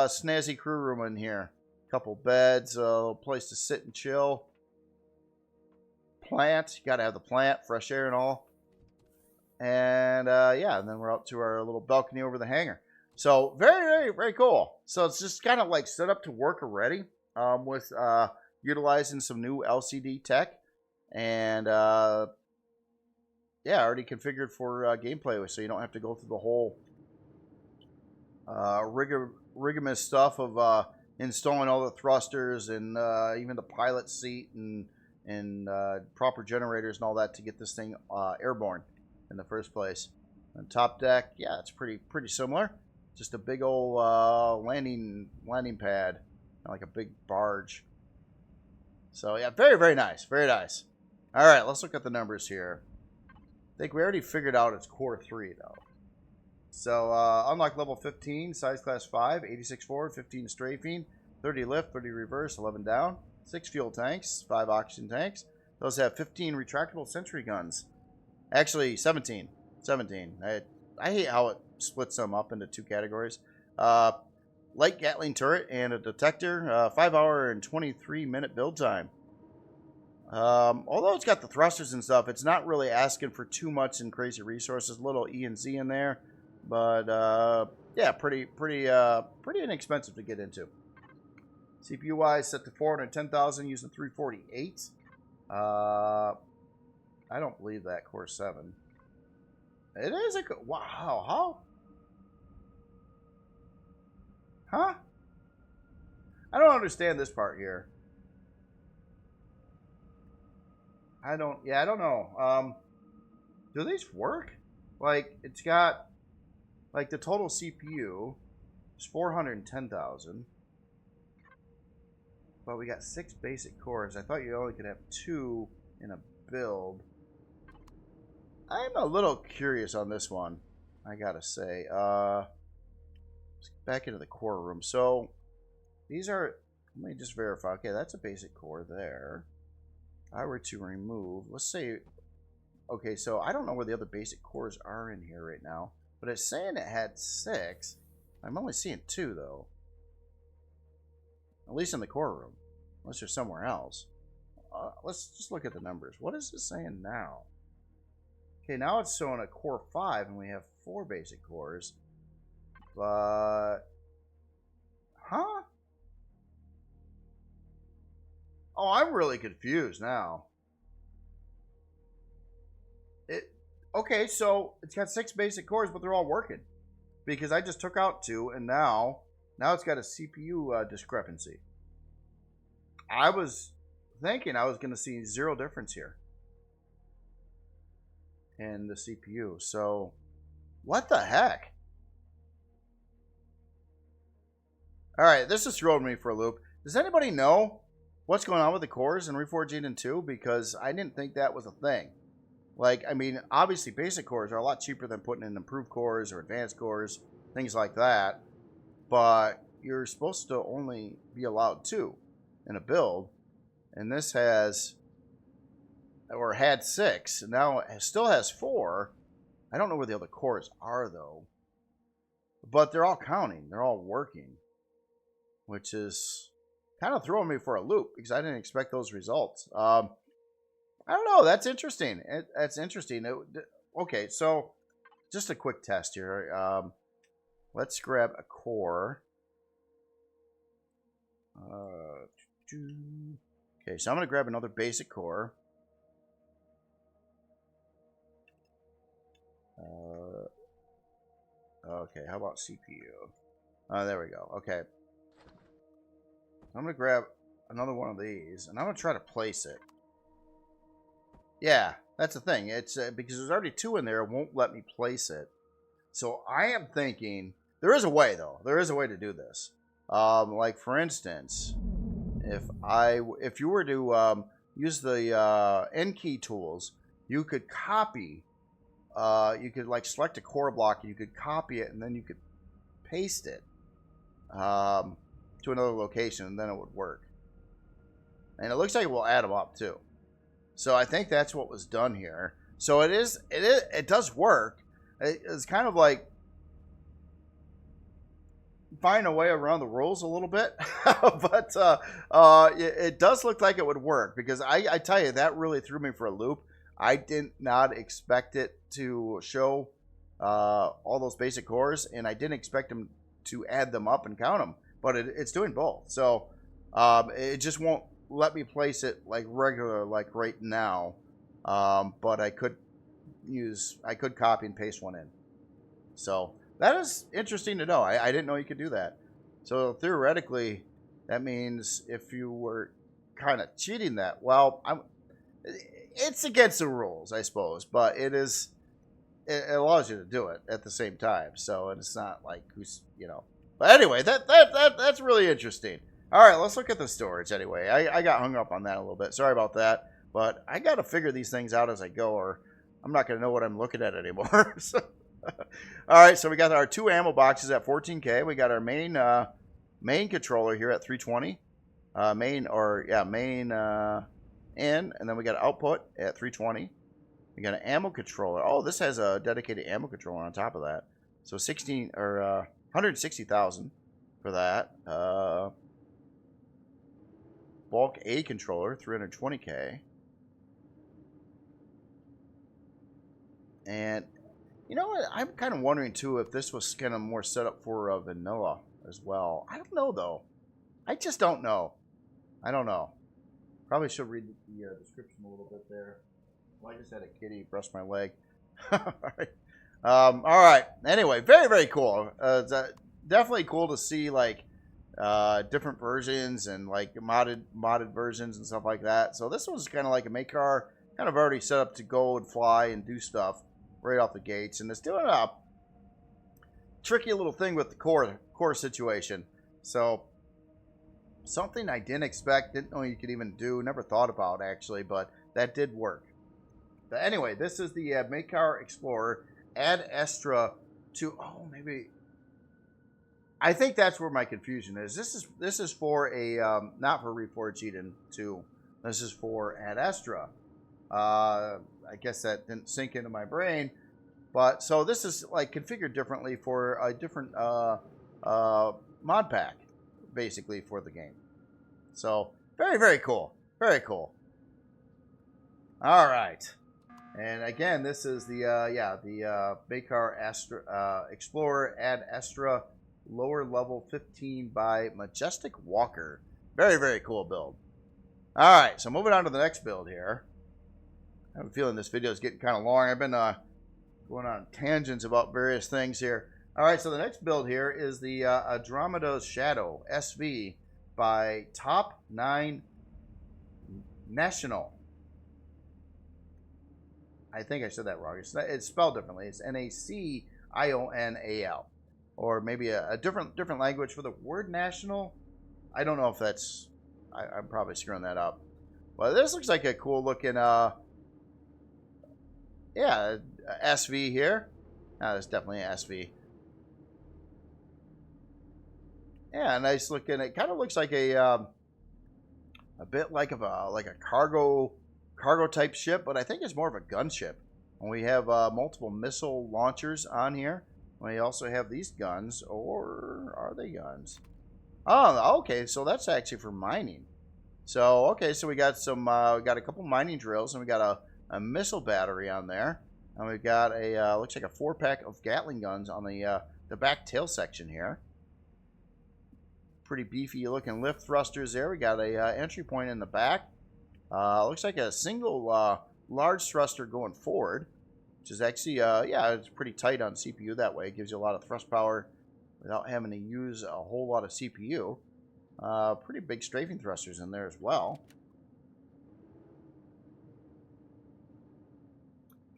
snazzy crew room in here. Couple beds, a little place to sit and chill. Plant, you gotta have the plant, fresh air and all. And yeah, and then we're up to our little balcony over the hangar. So very, very, very cool. So it's just kind of like set up to work already with utilizing some new LCD tech. And yeah, already configured for gameplay, so you don't have to go through the whole rigamous stuff of installing all the thrusters and even the pilot seat and proper generators and all that to get this thing airborne in the first place. And top deck, yeah, it's pretty similar. Just a big old landing pad, like a big barge. So yeah, very, very nice, very nice. All right, let's look at the numbers here. I think we already figured out it's core 3 though. So unlock level 15, size class 5, 86 forward, 15 strafing, 30 lift, 30 reverse, 11 down, 6 fuel tanks, 5 oxygen tanks. Those have 15 retractable sentry guns. Actually, 17. I hate how it splits them up into 2 categories. Light Gatling turret and a detector. 5-hour and 23-minute build time. Although it's got the thrusters and stuff, it's not really asking for too much in crazy resources. Little E and Z in there, but yeah, pretty inexpensive to get into. CPU wise, set to 410,000 using 348. I don't believe that core 7. It is a good. Wow, huh? I don't understand this part here. I don't know. Do these work? Like, it's got, like, the total CPU is 410,000. But we got 6 basic cores. I thought you only could have 2 in a build. I'm a little curious on this one, I gotta say. Let's get back into the core room. So, these are, let me just verify. Okay, that's a basic core there. If I were to remove, let's say, okay, so I don't know where the other basic cores are in here right now, but it's saying it had 6. I'm only seeing 2, though. At least in the core room, unless there's somewhere else. Let's just look at the numbers. What is it saying now? Okay, now it's showing a core 5, and we have 4 basic cores. But, huh? Oh, I'm really confused now. Okay, so it's got 6 basic cores, but they're all working. Because I just took out 2, and now it's got a CPU discrepancy. I was thinking I was going to see 0 difference here in the CPU. So, what the heck? Alright, this is throwing me for a loop. Does anybody know what's going on with the cores in Reforged 8 and 2? Because I didn't think that was a thing. Like, I mean, obviously basic cores are a lot cheaper than putting in improved cores or advanced cores, things like that. But you're supposed to only be allowed 2 in a build. And this has, or had 6, and now it still has 4. I don't know where the other cores are, though. But they're all counting. They're all working. Which is kind of throwing me for a loop, because I didn't expect those results. I don't know. That's interesting. That's interesting. Okay, so just a quick test here. Let's grab a core. Okay, so I'm going to grab another basic core. Okay, how about CPU? There we go. Okay. I'm going to grab another one of these, and I'm going to try to place it. Yeah, that's the thing. It's because there's already 2 in there, it won't let me place it. So I am thinking, there is a way, though. There is a way to do this. Like, for instance, if you were to use the N key tools, you could copy, you could, like, select a core block, and you could copy it, and then you could paste it to another location, and then it would work. And it looks like it will add them up, too. So I think that's what was done here. So it does work. It's kind of like find a way around the rules a little bit, but it does look like it would work, because I tell you, that really threw me for a loop. I did not expect it to show all those basic cores, and I didn't expect him to add them up and count them, but it's doing both. So it just won't let me place it like regular, like right now. But I could copy and paste one in. So that is interesting to know. I didn't know you could do that. So theoretically, that means if you were kind of cheating that, well, it's against the rules, I suppose, but it allows you to do it at the same time. So it's not like But anyway, that's really interesting. All right, let's look at the storage anyway. I got hung up on that a little bit. Sorry about that. But I got to figure these things out as I go, or I'm not going to know what I'm looking at anymore. All right, so we got our 2 ammo boxes at 14K. We got our main controller here at 320. Main in, and then we got output at 320. We got an ammo controller. Oh, this has a dedicated ammo controller on top of that. So 160,000 for that. Bulk A controller, 320K. And you know what? I'm kind of wondering too if this was kind of more set up for vanilla as well. I don't know though. I just don't know. I don't know. Probably should read the description a little bit there. Well, I just had a kitty brush my leg. All right. All right. Anyway, very, very cool. It's definitely cool to see like different versions and like modded versions and stuff like that. So this was kind of like a make car, kind of already set up to go and fly and do stuff right off the gates, and it's doing a tricky little thing with the core situation. So something I didn't expect, didn't know you could even do, never thought about actually, but that did work. But anyway, this is the Make Car Explorer. Add Extra to maybe. I think that's where my confusion is. This is for a not for Reforged Eden 2. This is for Add Extra. I guess that didn't sink into my brain, but so this is like configured differently for a different mod pack, basically for the game. So very, very cool, very cool. All right, and again, this is the Baycar Explorer Add Extra lower level 15 by Majestic Walker. Very, very cool build. All right, so moving on to the next build here. I have a feeling this video is getting kind of long. I've been going on tangents about various things here. All right, so the next build here is the Andromeda's Shadow SV by Top 9 National. I think I said that wrong. It's spelled differently. It's Nacional, or maybe a different language for the word national. I don't know if that's. I'm probably screwing that up. Well, this looks like a cool looking SV here. That's definitely an SV. Yeah, nice looking. It kind of looks like a bit like a cargo type ship, but I think it's more of a gunship. And we have multiple missile launchers on here. We also have these guns, or are they guns? Oh, okay. So that's actually for mining. So okay, so we got some. We got a couple mining drills, and we got a missile battery on there, and we've got a looks like a 4-pack of Gatling guns on the back tail section here. Pretty beefy looking lift thrusters there. We got a entry point in the back. Looks like a single large thruster going forward, which is actually it's pretty tight on CPU that way. It gives you a lot of thrust power without having to use a whole lot of CPU. Pretty big strafing thrusters in there as well.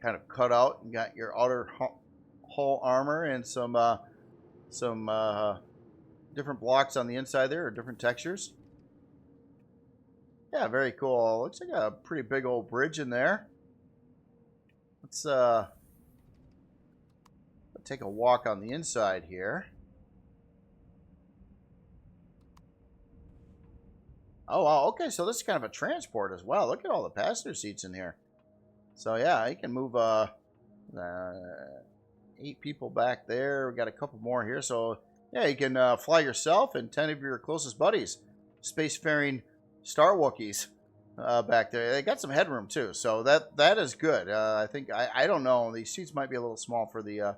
Kind of cut out. You got your outer hull armor and some different blocks on the inside there, or different textures. Yeah, very cool. Looks like a pretty big old bridge in there. Let's take a walk on the inside here. Oh, wow. Okay, so this is kind of a transport as well. Look at all the passenger seats in here. So, yeah, you can move 8 people back there. We got a couple more here. So, yeah, you can fly yourself and 10 of your closest buddies. Spacefaring Star Wookiees back there. They got some headroom, too. So, that is good. I think, I don't know. These seats might be a little small for the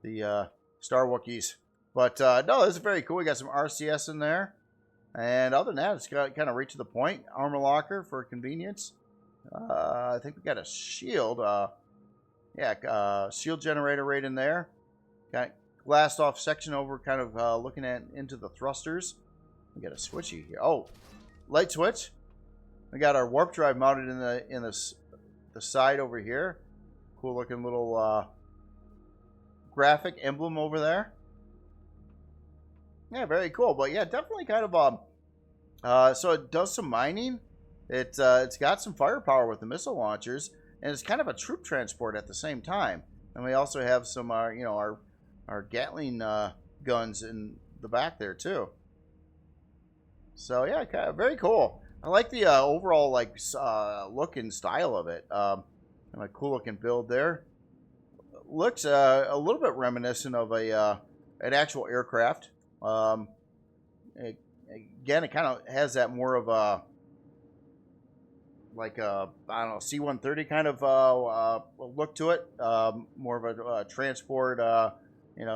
the Star Wookiees. But no, this is very cool. We got some RCS in there. And other than that, it's got kind of right to the point. Armor locker for convenience. I think we got a shield. Shield generator right in there. Got glassed off section over, kind of looking into the thrusters. We got a switchy here. Oh, light switch. We got our warp drive mounted in the side over here. Cool looking little graphic emblem over there. Yeah, very cool. But yeah, definitely kind of so it does some mining. It's got some firepower with the missile launchers, and it's kind of a troop transport at the same time. And we also have some our Gatling guns in the back there too. So yeah, kind of very cool. I like the overall look and style of it. And a cool looking build there. Looks a little bit reminiscent of an actual aircraft. Again, it kind of has that more of a I don't know, C-130 kind of look to it. More of a transport,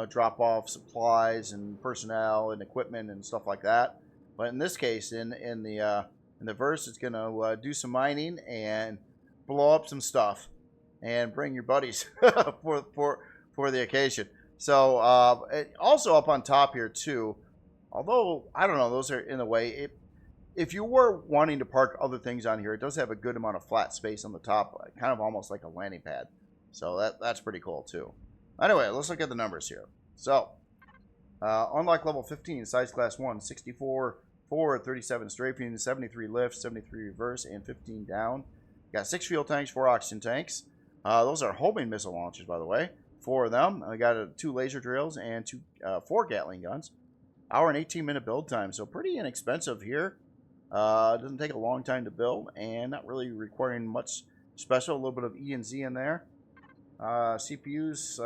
drop off supplies and personnel and equipment and stuff like that. But in this case, in the verse, it's gonna do some mining and blow up some stuff and bring your buddies for the occasion. So also up on top here too, although I don't know, those are in a way. If you were wanting to park other things on here, it does have a good amount of flat space on the top, kind of almost like a landing pad. So that's pretty cool too. Anyway, let's look at the numbers here. So unlock level 15, size class 1, 64 forward, 37 strafing, 73 lift, 73 reverse, and 15 down. Got 6 fuel tanks, 4 oxygen tanks. Those are homing missile launchers, by the way. 4 of them. I got 2 laser drills and 4 Gatling guns. Hour and 18-minute build time, so pretty inexpensive here. Doesn't take a long time to build, and not really requiring much special. A little bit of E and Z in there. CPUs,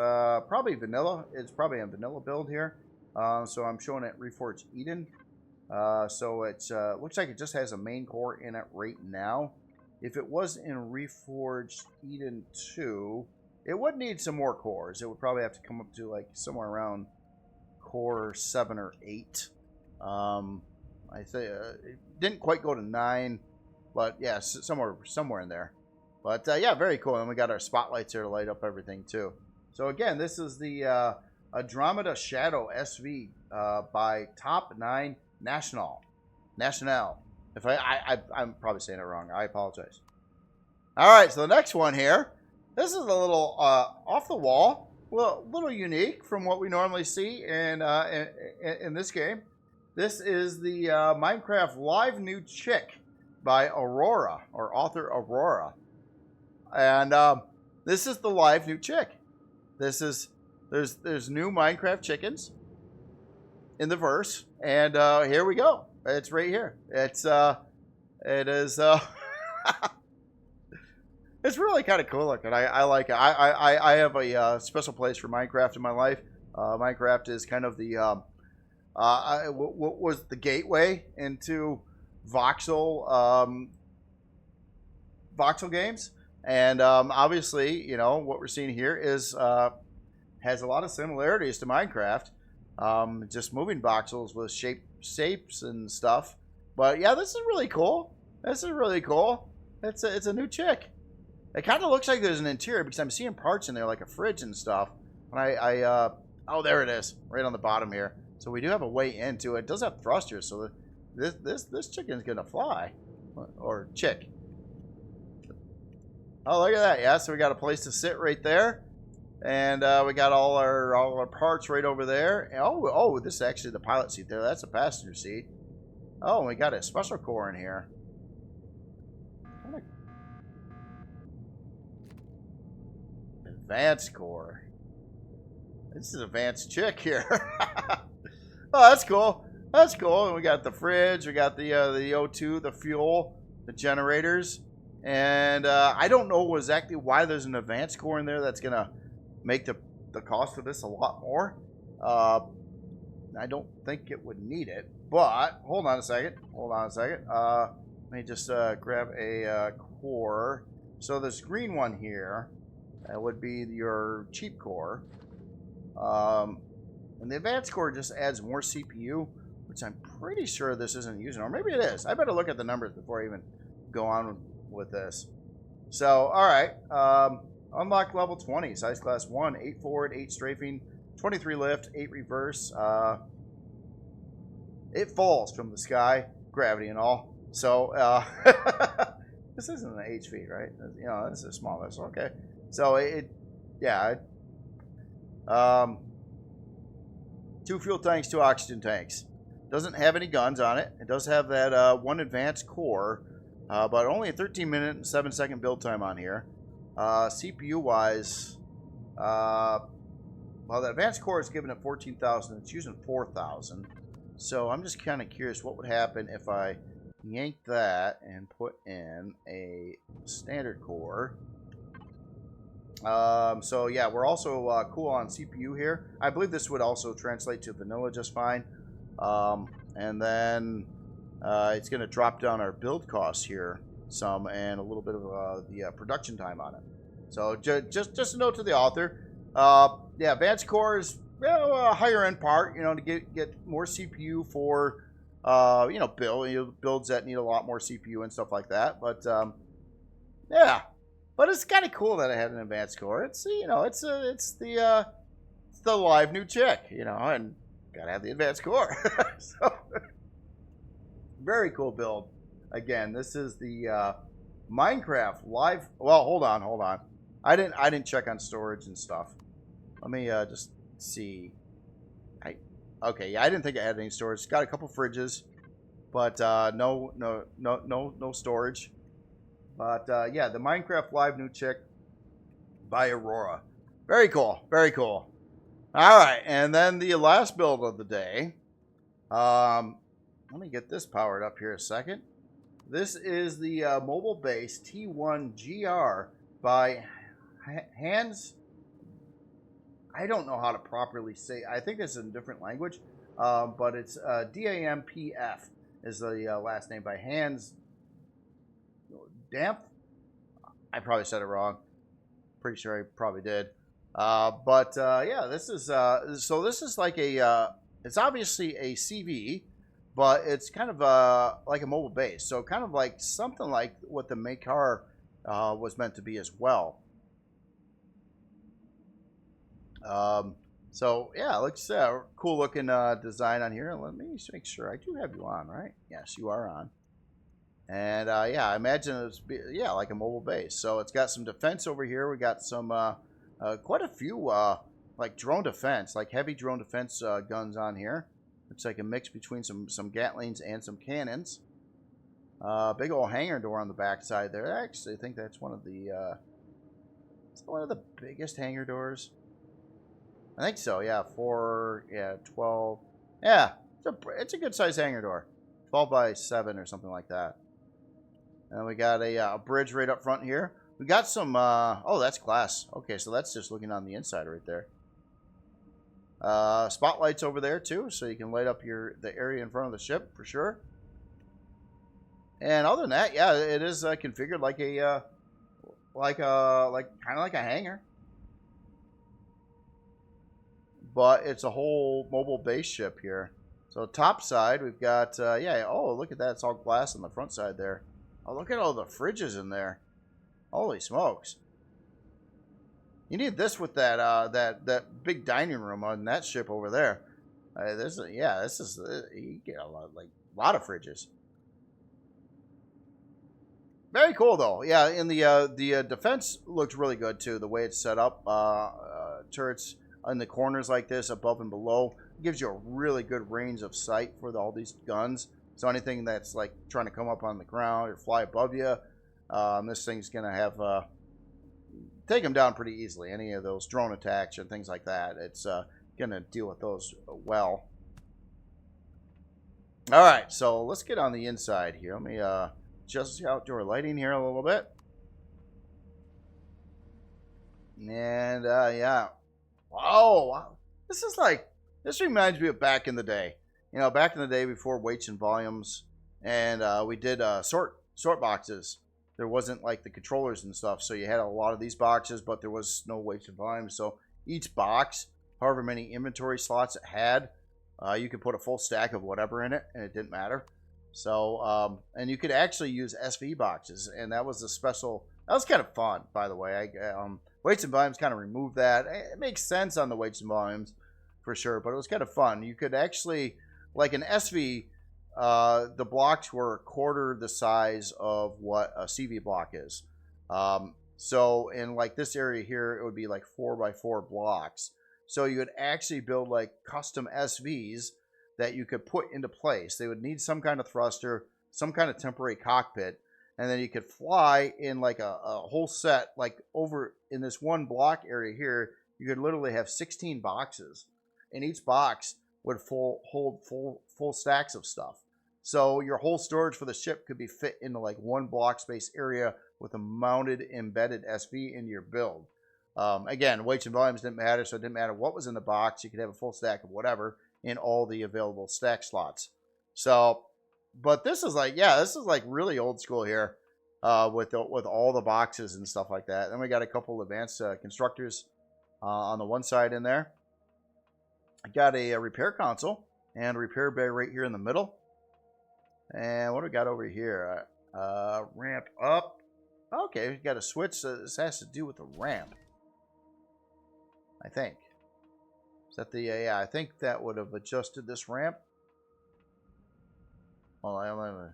probably vanilla. It's probably a vanilla build here. So I'm showing it Reforged Eden. So it looks like it just has a main core in it right now. If it was in Reforged Eden 2, it would need some more cores. It would probably have to come up to like somewhere around core 7 or 8. I say it didn't quite go to 9, but yeah, somewhere in there. But yeah, very cool. And we got our spotlights here to light up everything too. So again, this is the Andromeda Shadow SV by Top 9 National. If I'm probably saying it wrong, I apologize. All right, so the next one here. This is a little off the wall, little unique from what we normally see in this game. This is the Minecraft Live New Chick by Aurora, or author Aurora. And this is the Live New Chick. There's new Minecraft chickens in the verse, and here we go. It's right here. It is it's really kind of cool looking. I like it. I have a special place for Minecraft in my life. Minecraft is kind of the what was the gateway into voxel games, and obviously, what we're seeing here is has a lot of similarities to Minecraft, just moving voxels with shapes and stuff. But yeah, this is really cool. It's a new chick. It kind of looks like there's an interior because I'm seeing parts in there like a fridge and stuff. When oh, there it is, right on the bottom here. So we do have a way into it. It does have thrusters, so this chicken's gonna fly, or chick. Oh, look at that! Yeah, so we got a place to sit right there, and we got all our parts right over there. And, oh, this is actually the pilot seat there. That's a passenger seat. Oh, we got a special core in here. Advanced core. This is advanced chick here. Oh, that's cool. That's cool. And we got the fridge. We got the O2, the fuel, the generators. And I don't know exactly why there's an advanced core in there that's going to make the cost of this a lot more. I don't think it would need it. But, hold on a second. Let me just grab a core. So this green one here would be your cheap core. And the advanced core just adds more CPU, which I'm pretty sure this isn't using. Or maybe it is. I better look at the numbers before I even go on with this. So, all right. Unlock level 20. Size class 1. 8 forward, 8 strafing, 23 lift, 8 reverse. It falls from the sky. Gravity and all. So, this isn't an HP, right? You know, this is a small vessel. Okay. So, yeah. 2 fuel tanks, 2 oxygen tanks. Doesn't have any guns on it. It does have that 1 advanced core, but only a 13-minute and 7-second build time on here. CPU-wise, well, the advanced core is giving it 14,000. It's using 4,000. So I'm just kind of curious what would happen if I yank that and put in a standard core. So yeah, we're also cool on CPU here. I believe this would also translate to vanilla just fine. And then it's going to drop down our build costs here some and a little bit of the production time on it. So just a note to the author. Yeah, advanced core is a higher end part, you know, to get more CPU for you know, builds that need a lot more CPU and stuff like that. But yeah. But it's kind of cool that I had an advanced core. It's, you know, it's the live new chick, you know, and gotta have the advanced core. So, very cool build. Again, this is the Minecraft live. Well, hold on. I didn't check on storage and stuff. Let me just see. Okay, yeah, I didn't think I had any storage. It's got a couple fridges, but no storage. But yeah, the Minecraft live new chick by Aurora. Very cool. Very cool. All right, and then the last build of the day. Let me get this powered up here a second. This is the mobile base T1GR by Hands. I don't know how to properly say. I think it's in a different language, but it's DAMPF is the last name by Hands. Damp. I probably said it wrong. Pretty sure I probably did. But yeah, this is so this is like a it's obviously a CV, but it's kind of like a mobile base. So kind of like something like what the Makar was meant to be as well. So yeah, looks cool looking design on here. Let me just make sure I do have you on, right? Yes, you are on. And yeah, I imagine it's like a mobile base. So it's got some defense over here. We got some quite a few like drone defense, like heavy drone defense guns on here. Looks like a mix between some Gatlings and some cannons. Big old hangar door on the back side there. I actually think that's one of the biggest hangar doors. I think so. Yeah, 12. Yeah, it's a good size hangar door. 12 by 7 or something like that. And we got a bridge right up front here. We got some, oh, that's glass. Okay, so that's just looking on the inside right there. Spotlights over there too, so you can light up the area in front of the ship for sure. And other than that, yeah, it is configured like a, kind of like a hangar. But it's a whole mobile base ship here. So top side, we've got, yeah, oh, look at that. It's all glass on the front side there. Oh, look at all the fridges in there. Holy smokes. You need this with that that big dining room on that ship over there. This is you get a lot of fridges. Very cool though. Yeah, and the defense looks really good too. The way it's set up, turrets in the corners like this, above and below, it gives you a really good range of sight for all these guns. So anything that's like trying to come up on the ground or fly above you, this thing's gonna have take them down pretty easily. Any of those drone attacks and things like that, it's gonna deal with those well. All right, so let's get on the inside here. Let me adjust the outdoor lighting here a little bit. And yeah, wow, this reminds me of back in the day. You know, back in the day before weights and volumes, and we did sort boxes. There wasn't like the controllers and stuff, so you had a lot of these boxes, but there was no weights and volumes. So each box however many inventory slots it had. You could put a full stack of whatever in it, and it didn't matter. So, and you could actually use SV boxes, and that was the special. That was kind of fun, by the way. Weights and volumes kind of removed that. It makes sense on the weights and volumes for sure, but it was kind of fun. You could actually, like an SV, the blocks were a quarter the size of what a CV block is. So in like this area here, it would be like 4x4 blocks. So you would actually build like custom SVs that you could put into place. They would need some kind of thruster, some kind of temporary cockpit, and then you could fly in like a whole set, like over in this one block area here, you could literally have 16 boxes, and each box would hold full stacks of stuff. So your whole storage for the ship could be fit into like one block space area with a mounted embedded SV into your build. Again, weights and volumes didn't matter, so it didn't matter what was in the box. You could have a full stack of whatever in all the available stack slots. So, but this is like, yeah, this is like really old school here with all the boxes and stuff like that. Then we got a couple advanced constructors on the one side in there. I got a repair console and a repair bay right here in the middle. And what do we got over here? Ramp up. Okay, we got a switch. So this has to do with the ramp, I think. Is that the, yeah, I think that would have adjusted this ramp. Well, I'm going to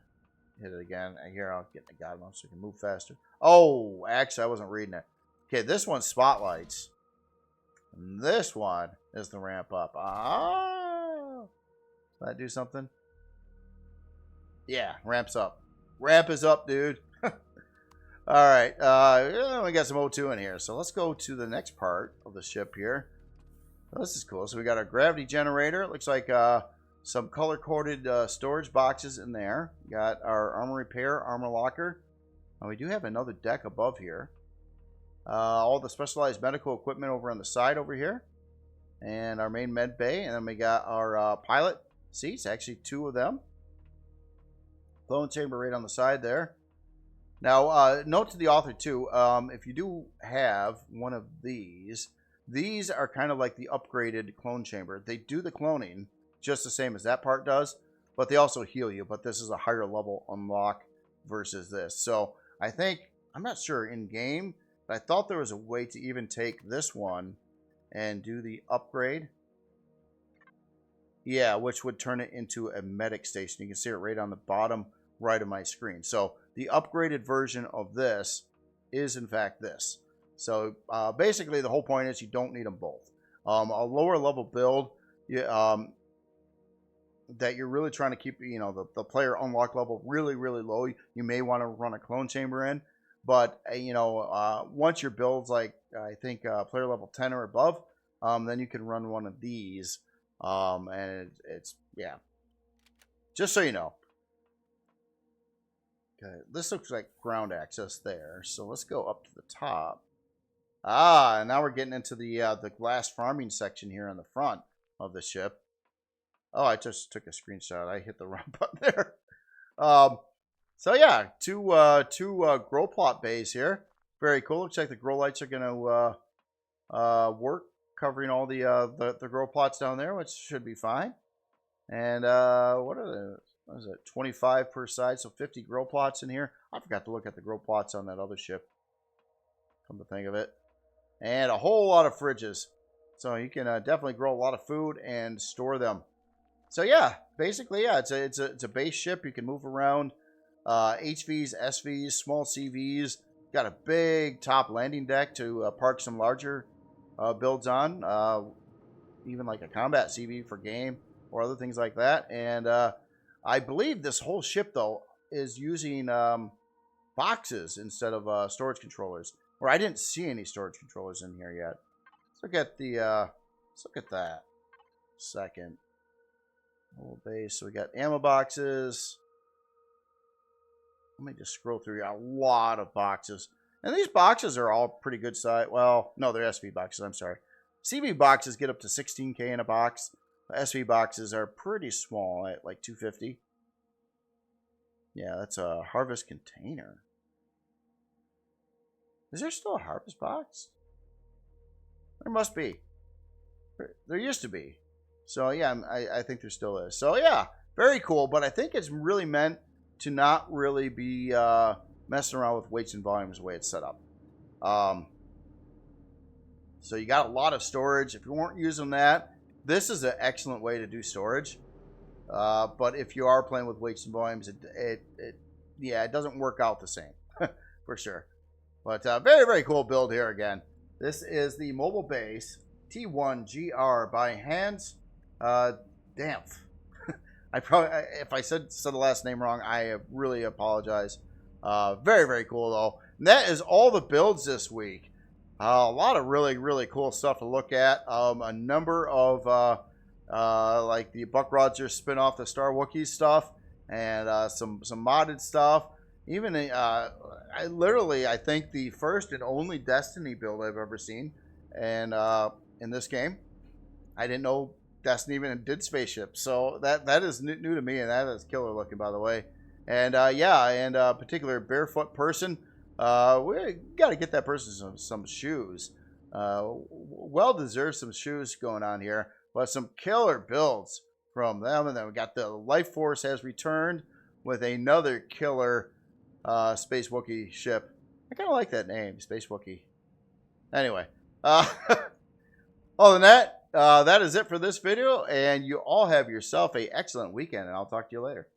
hit it again. Here, I'll get the guide so we can move faster. Oh, actually, I wasn't reading it. Okay, this one's spotlights. And this one is the ramp up. Ah! Does that do something? Yeah, ramps up. Ramp is up, dude. All right, we got some O2 in here. So let's go to the next part of the ship here. Oh, this is cool. So we got our gravity generator. It looks like some color-coded storage boxes in there. We got our armor repair, armor locker. And we do have another deck above here. All the specialized medical equipment over on the side over here. And our main med bay. And then we got our pilot seats, actually 2 of them. Clone chamber right on the side there. Now, note to the author too, if you do have one of these are kind of like the upgraded clone chamber. They do the cloning just the same as that part does, but they also heal you. But this is a higher level unlock versus this. So I think, I'm not sure in game, but I thought there was a way to even take this one and do the upgrade. Yeah, which would turn it into a medic station. You can see it right on the bottom right of my screen. So the upgraded version of this is in fact this. So basically the whole point is you don't need them both. A lower level build that you're really trying to keep, you know, the player unlock level really, really low. You may want to run a clone chamber in, but you know, once your build's like, I think player level 10 or above, then you can run one of these. And it's, yeah, just so you know. Okay, this looks like ground access there. So let's go up to the top. Ah, and now we're getting into the glass farming section here on the front of the ship. Oh, I just took a screenshot. I hit the wrong button there. So yeah, two grow plot bays here. Very cool. Looks like the grow lights are going to work, covering all the grow plots down there, which should be fine. And what is it? 25 per side, so 50 grow plots in here. I forgot to look at the grow plots on that other ship, come to think of it. And a whole lot of fridges. So you can definitely grow a lot of food and store them. So yeah, basically, yeah, it's a base ship. You can move around. HVs, SVs, small CVs. Got a big top landing deck to park some larger builds on. Even like a combat CV for game or other things like that. And I believe this whole ship, though, is using boxes instead of storage controllers. Or I didn't see any storage controllers in here yet. Let's look at the. Let's look at that. Second. Whole base. So we got ammo boxes. Let me just scroll through. A lot of boxes, and these boxes are all pretty good size. Well, no, they're SV boxes. I'm sorry. CV boxes get up to 16K in a box. SV boxes are pretty small at like 250. Yeah, that's a harvest container. Is there still a harvest box? There must be. There used to be. So, yeah, I think there still is. So, yeah, very cool. But I think it's really meant to not really be messing around with weights and volumes the way it's set up. So you got a lot of storage. If you weren't using that, this is an excellent way to do storage. But if you are playing with weights and volumes, it doesn't work out the same for sure. But very, very cool build here again. This is the mobile base T1GR by Hans Dampf. If I said the last name wrong, I really apologize. Very, very cool though. And that is all the builds this week. A lot of really, really cool stuff to look at. A number of like the Buck Rogers spin-off, the Star Wookiee stuff, and some modded stuff. Even I think the first and only Destiny build I've ever seen, and in this game, I didn't know Destiny even did spaceships, so that is new to me, and that is killer looking, by the way. And particular barefoot person. We got to get that person some shoes. Well deserved some shoes going on here, but some killer builds from them. And then we got the Life Force has returned with another killer Space Wookiee ship. I kind of like that name, Space Wookiee. Anyway, other than that, that is it for this video, and you all have yourself an excellent weekend, and I'll talk to you later.